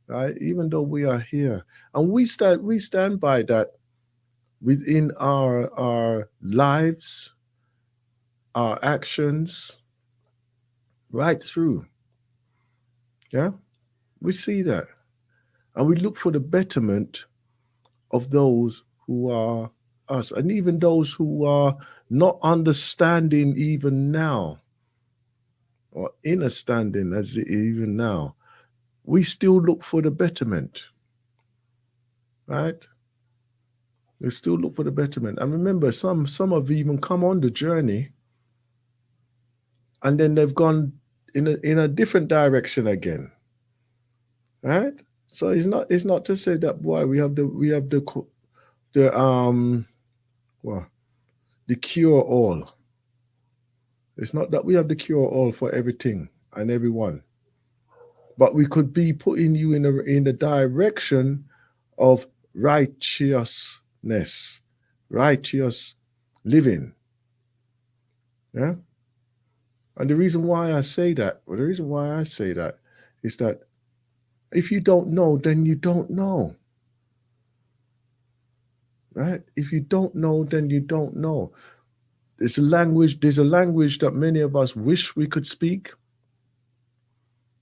right? Even though we are here, and we stand by that within our lives, our actions, right through. Yeah, we see that, and we look for the betterment of those who are us, and even those who are not understanding even now, or understanding as even now, we still look for the betterment, right? We still look for the betterment. And remember, some have even come on the journey, and then they've gone in a different direction again, right? So it's not to say that, boy, we have the well, the cure all. It's not that we have the cure all for everything and everyone, but we could be putting you in the direction of righteousness, righteous living. Yeah. And the reason why I say that, is that if you don't know, then you don't know. Right? If you don't know, then you don't know. There's a language that many of us wish we could speak.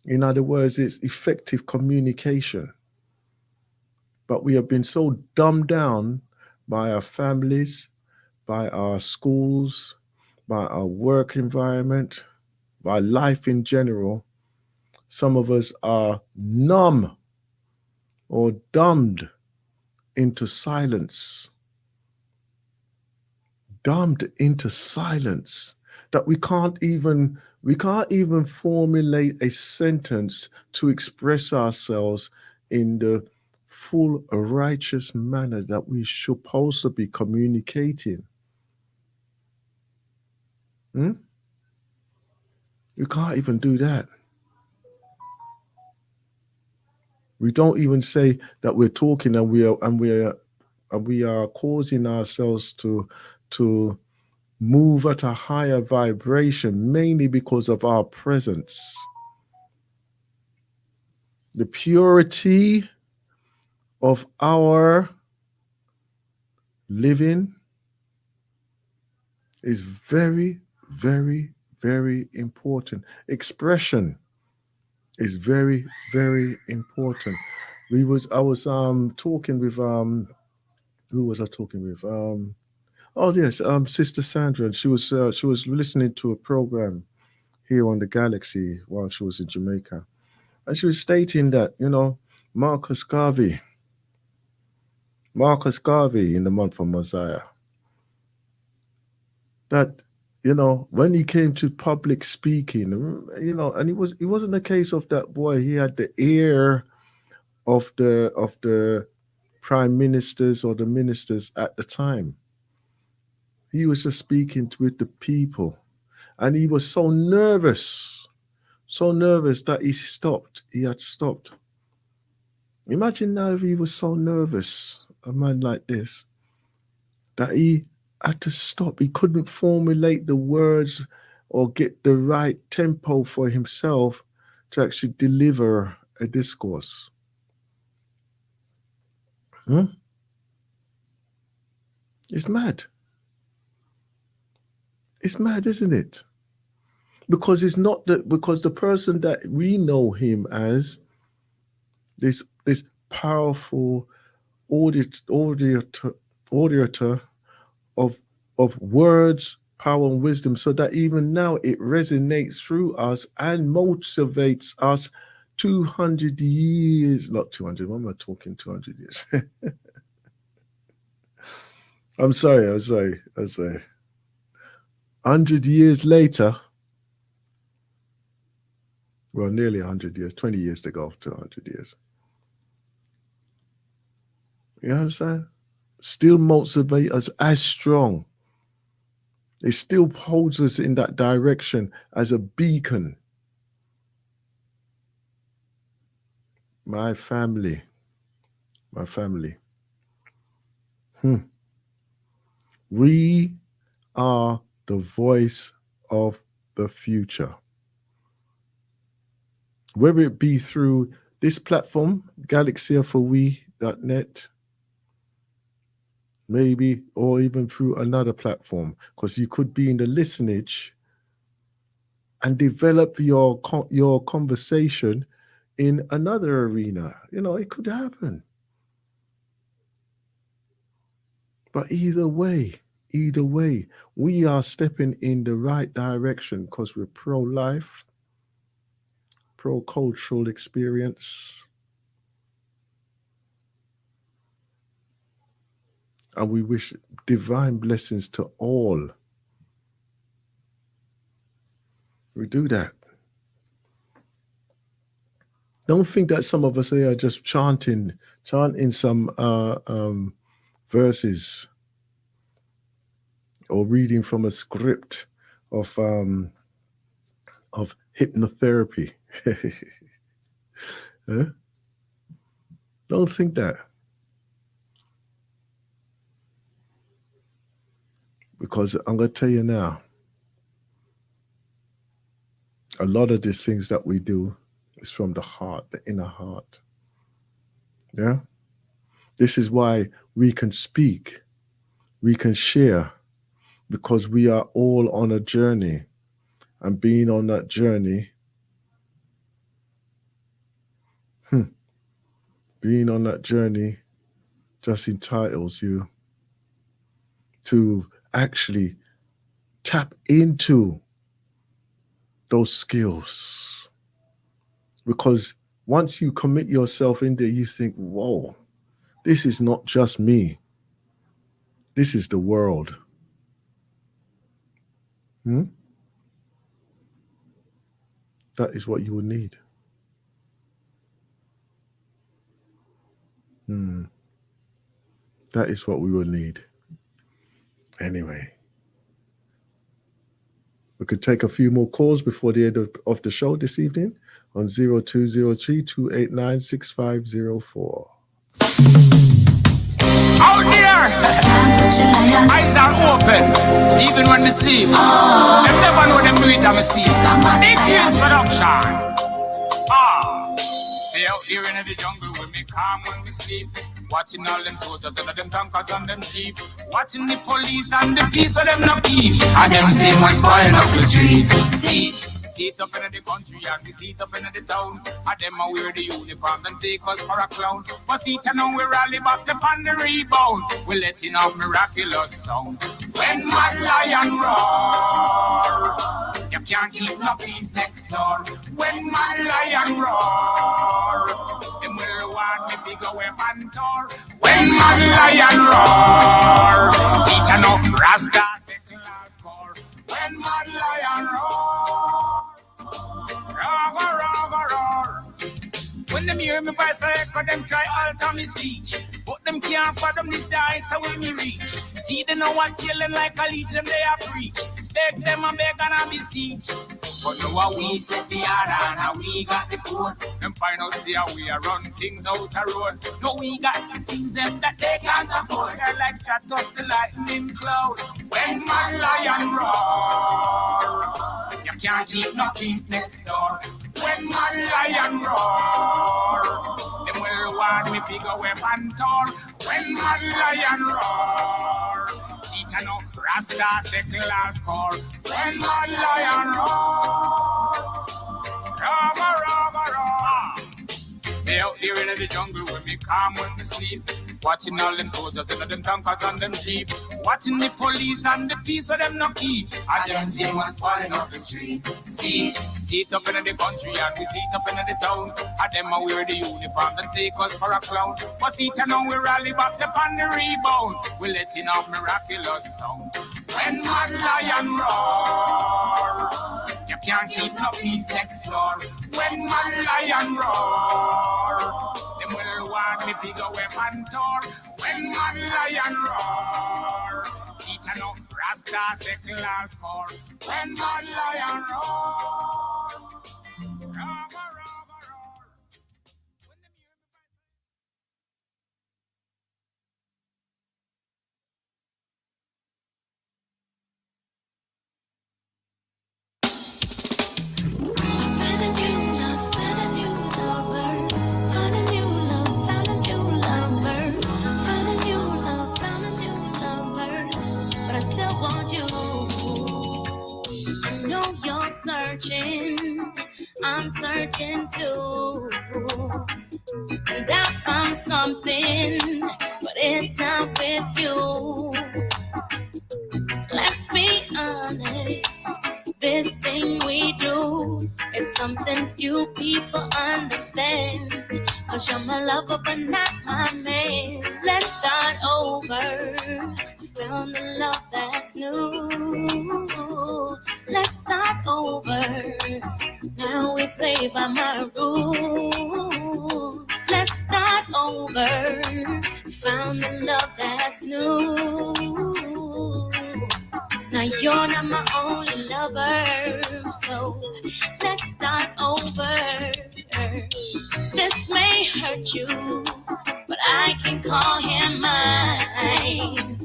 In other words, it's effective communication. But we have been so dumbed down by our families, by our schools, by our work environment, by life in general. Some of us are numb or dumbed into silence. Dumbed into silence, that we can't even formulate a sentence to express ourselves in the full righteous manner that we're supposed to be communicating. You can't even do that. We don't even say that we're talking, and we are causing ourselves to move at a higher vibration, mainly because of our presence. The purity of our living is very, very, very important. Expression is very, very important. I was talking with who was I talking with? Oh yes, Sister Sandra, and she was listening to a program here on the Galaxy while she was in Jamaica, and she was stating that Marcus Garvey in the Month of Messiah, that when he came to public speaking, and it wasn't a case of that, boy, he had the ear of the prime ministers or the ministers at the time. He was just speaking with the people, and he was so nervous that he had stopped. Imagine now if he was so nervous, a man like this, that he had to stop. He couldn't formulate the words or get the right tempo for himself to actually deliver a discourse. It's mad. It's mad, isn't it? Because it's not that, because the person that we know him as, this powerful auditor of words, power, and wisdom, so that even now it resonates through us and motivates us 200 years, not 200, why am I talking 200 years? I'm sorry. 100 years later, well, nearly 100 years, 20 years to go to 100 years. You understand? Still motivate us as strong. It still holds us in that direction as a beacon. My family. We are the voice of the future. Whether it be through this platform, galaxyforwe.net, maybe, or even through another platform, because you could be in the listenage and develop your conversation in another arena. You know, it could happen. But either way, we are stepping in the right direction because we're pro-life, pro-cultural experience, and we wish divine blessings to all. We do that. Don't think that some of us here are just chanting some verses or reading from a script of hypnotherapy. Huh? Don't think that. Because I'm going to tell you now, a lot of these things that we do is from the heart, the inner heart. Yeah? This is why we can speak, we can share, because we are all on a journey. And being on that journey, just entitles you to actually tap into those skills. Because once you commit yourself in there, you think, whoa, this is not just me. This is the world. That is what you will need. That is what we will need. Anyway, we could take a few more calls before the end of the show this evening on 0203-289-6504. Out there, eyes are open, even when they sleep. Them never know them do it, I'm a see. Big Tunes production. Stay out here in the jungle with me, calm when we sleep. Watching all them soldiers and them tankers and them sheep. Watching the police and the peace for them not keep. And them same ones spoiling up the street. See it up in the country and we see it up in the town. And them a wear the uniform and take us for a clown. But see it now we rally back upon the rebound. We letting off miraculous sound. When my lion roar, you can't keep no peace next door. When my lion roar, them will want me to go and tour. When my lion roar, see it now Rasta second last score. When my lion roar, roar, roar, roar. When them hear me voice, I echo them try alter me speech. But them can't fathom the side, so when me reach. See they know what killing like a leech, them they a preach. Beg them and beg and I beseech. But now what we set the order and we got the code. Them find out see how we are run things out the road. No, we got the things them that they can't afford. They're like shot us the lightning cloud. When my lion roar, can't keep no peace next door. When man lion roar, them will want me figure weapon tall. When man lion roar, see to no Rasta settle our score. When man lion roar, roar. Stay out there in the jungle when me calm when me sleep. Watching all them soldiers and them tankers and them jeep. Watching the police and the peace for them not keep. And them see what's falling up the street. See it up in the country and we see it up in the town. And them are wear the uniform and take us for a clown. But see it now we rally back upon the rebound. We letting off miraculous sound. When man lion roar, you can't keep no peace next door. When man lion roar, them will want me figure weapon door. When man lion roar, Tita no Rasta settle our score. When man lion roar, roar. I'm searching too, and I found something, but it's not with you. Let's be honest, this thing we do is something few people understand. Cause you're my lover but not my man. Let's start over, found the love that's new. Let's start over, now we play by my rules. Let's start over, found the love that's new. Now you're not my only lover, so let's start over. This may hurt you, but I can call him mine.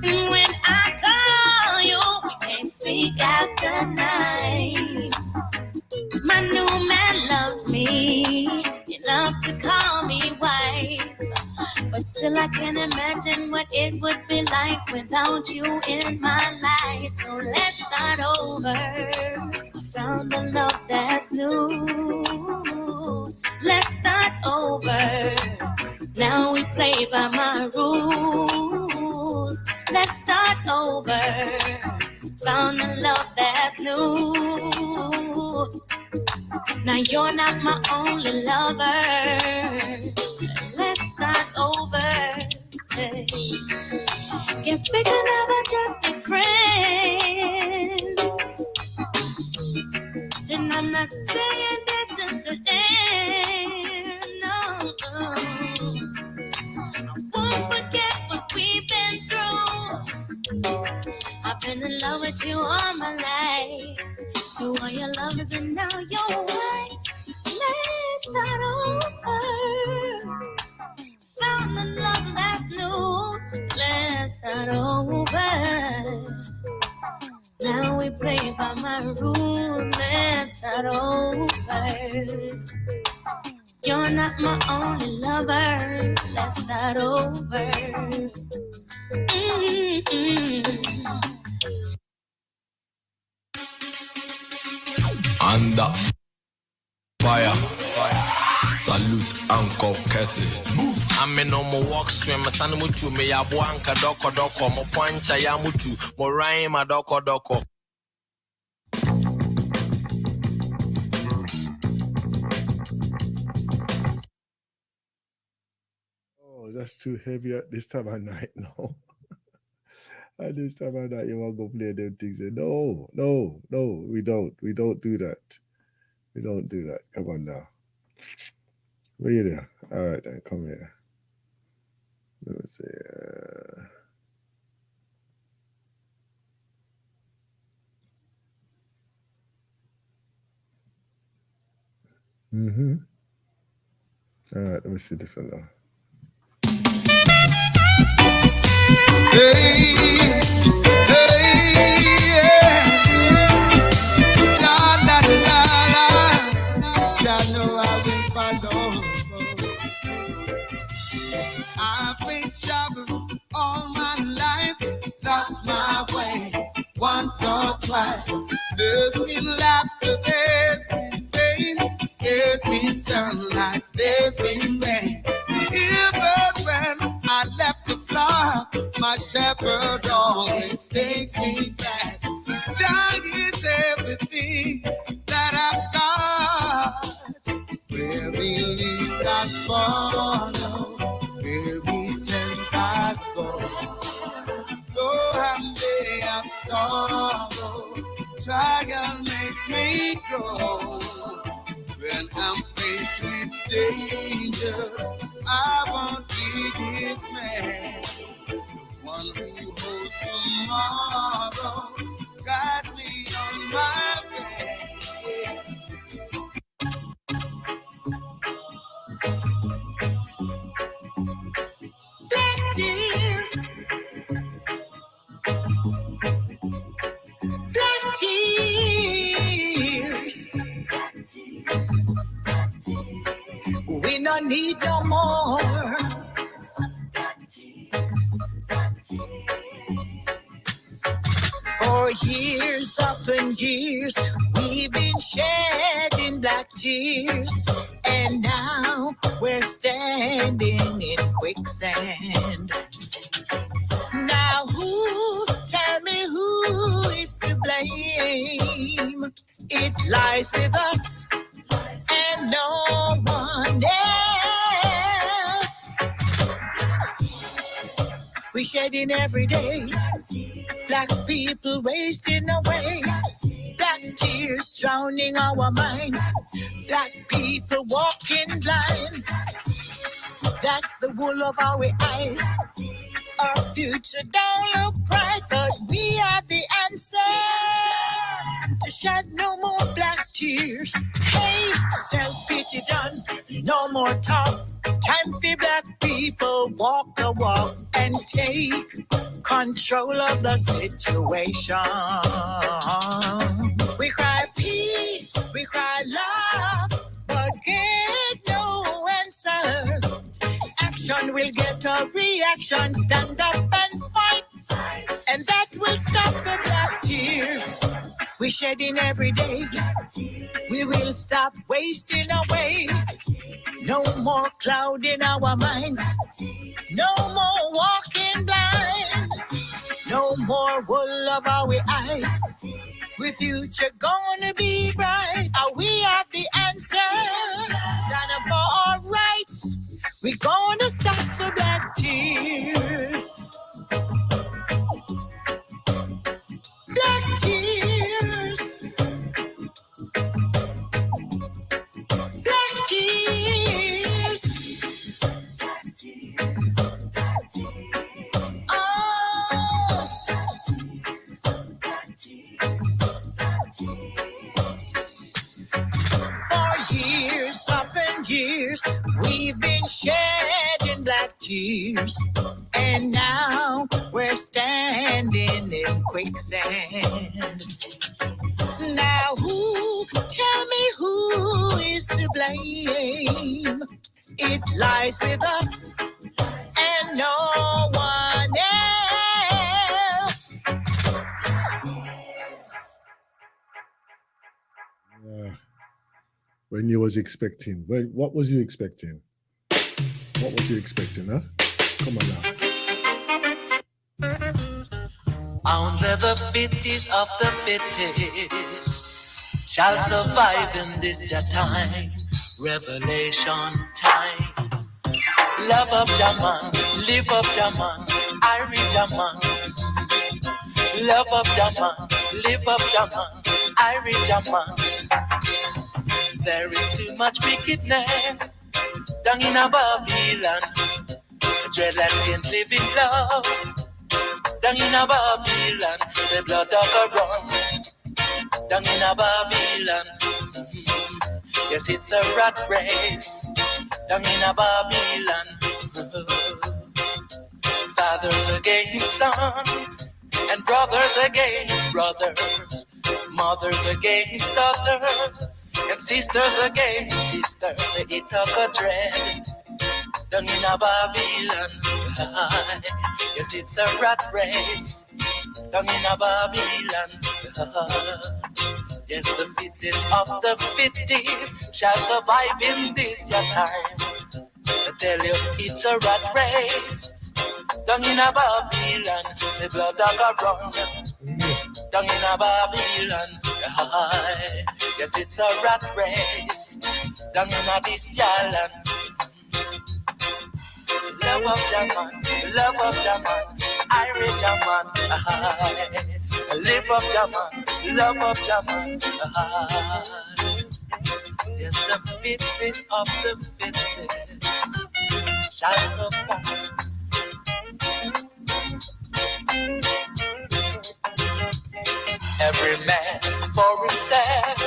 And when I call you, we can't speak after 9. My new man loves me enough to call me wife, but still I can't imagine what it would be like without you in my life. So let's start over. I found a love that's new. Let's start over. Now we play by my rules. Let's start over. Found a love that's new. Now you're not my only lover. Let's start over. Guess we can never just be friends. And I'm not saying this is the end. No, I won't forget what we've been through. I've been in love with you all my life. You are your lovers and now your wife. Let's start over. Found the love that's new. Let's start over. Now we play by my rules. Let's start over. You're not my only lover. Let's start over. Under fire. Salute Uncle Cassie. I'm in on my walk stream, my son with you, me abuanka doko, mo pancha yamutu, mo rhyme a doko. Oh, that's too heavy at this time of night, no. At this time of night, you want to go play them things. No, we don't. We don't do that. We don't do that. Come on now. Where you there? All right, then, come here. Let me see. All right, let me see this one now. Hey, yeah. takes me back. Joy is everything that I've got. Where he leads, I follow. Where he sends, I go. Though I may have sorrow, trial makes me grow. When I'm faced with danger, I won't be dismayed. One who holds tomorrow, guide me on my way. Black tears, black tears. We no need no more. For years upon years, we've been shedding black tears, and now we're standing in quicksand. Now tell me who is to blame? It lies with us and no one else. We shedding every day. Black people wasting away. Black tears drowning our minds. Black people walking blind. That's the wool of our eyes. Our future don't look bright, but we have the answer to shed no more black tears. Hey, self-pity done, no more talk. Time for black people walk the walk and take control of the situation. We cry peace, we cry love, but get no answers. Action will get a reaction. Stand up and fight, and that will stop the black tears. We shedding every day. We will stop wasting away. No more cloud in our minds. No more walking blind. No more wool of our eyes. We future gonna be bright. We have the answer. Stand up for our rights. We're gonna stop the black tears. Black tears. Black tears. Oh. For years upon years, we've been shedding black tears, and now we're standing in quicksand. Now tell me who is to blame? It lies with us and no one else. When you was expecting, what was you expecting? What was you expecting, huh? Come on now. Only the fittest of the fittest shall survive in this your time. Revelation time. Love of Jaman, live of Jaman, Irish Jaman. Love of Jaman, live of Jaman, Irish Jaman. There is too much wickedness down in a Babylon. Dreadlocks can't live in love. Down in a Babylon, say blood dog a run. Down in a Babylon, yes, it's a rat race. Down in a Babylon, fathers against son, and brothers against brothers, mothers against daughters, and sisters against sisters. Say it took a dread. Down in a Babylon, yes, it's a rat race. Down in a Babylon, yes, the fittest of the fittest shall survive in this your time. I tell you, it's a rat race. Down in a Babylon, say blood dog a run. Down in a Babylon, yes, it's a rat race. Down in a this island. Love of Jaman, love of Jaman, Irish Jaman, live of Jaman, love of Jaman. Yes, the fittest of the fittest shall survive. Every man for himself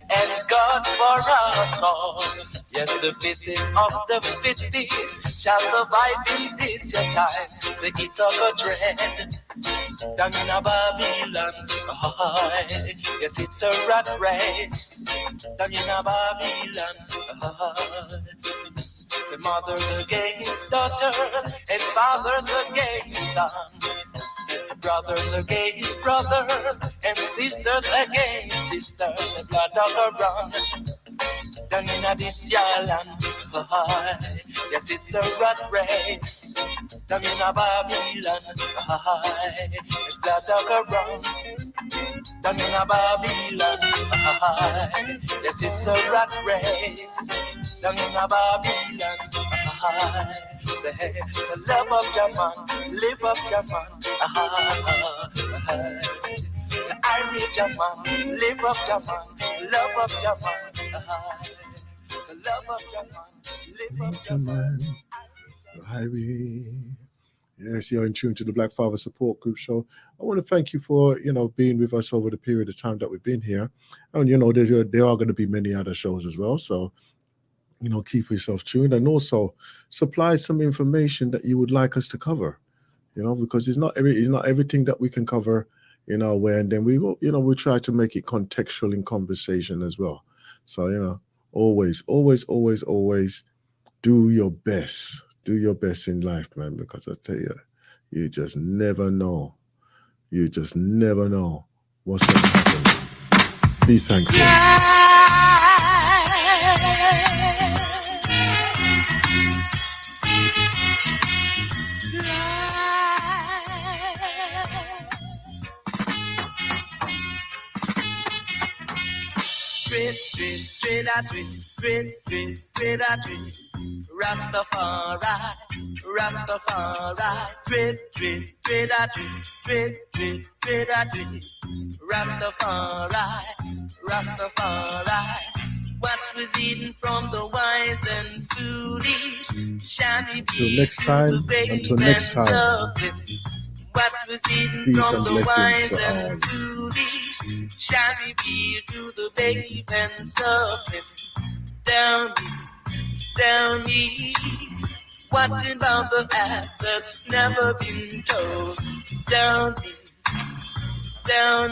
and God for us all. Yes, the fittest of the fittest shall survive in this your time. Say it up a dread down in a Babylon. Yes, it's a rat race down in a Babylon. The mothers against daughters and fathers against sons. Brothers against brothers and sisters against sisters. And blood of a run down in a this island. Yes, it's a rat race down in a Babylon. Yes, blood of a run down in a Babylon. Yes, it's a rat race down in a Babylon. Say love of Jaman, live of Jaman. Say Irish Jaman, live of Jaman, love of Jaman. Say love of Jaman, live of Jaman. Yes, you're in tune to the Black Father Support Group show. I want to thank you for, being with us over the period of time that we've been here. And, there are going to be many other shows as well. So, keep yourself tuned and also supply some information that you would like us to cover, because it's not everything that we can cover, and then we will, we try to make it contextual in conversation as well. So, always do your best. Do your best in life, man, because I tell you, you just never know. You just never know what's going to happen. Be thankful. Rastafari, dread, Rastafari. What was hidden from the wise and foolish shall be Until next time. What was hidden Peace from and the blessings wise to and all. foolish shall be to the babe and serpent. Tell me, what about the act that's never been told? Tell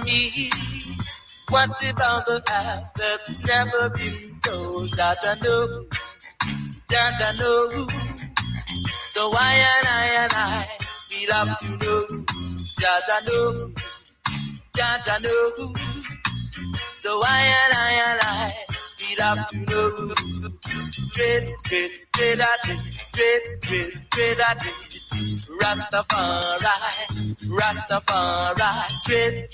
me, what about the act that's never been told? Jaja know. So I and I, we love to know. Jaja know. So I and I, we love to know. Dread, Rastafari, dread,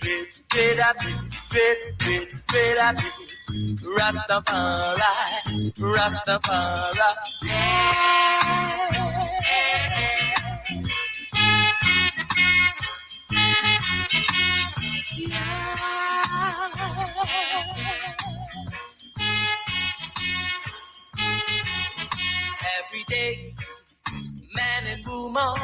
Rastafari. Every day, man and woman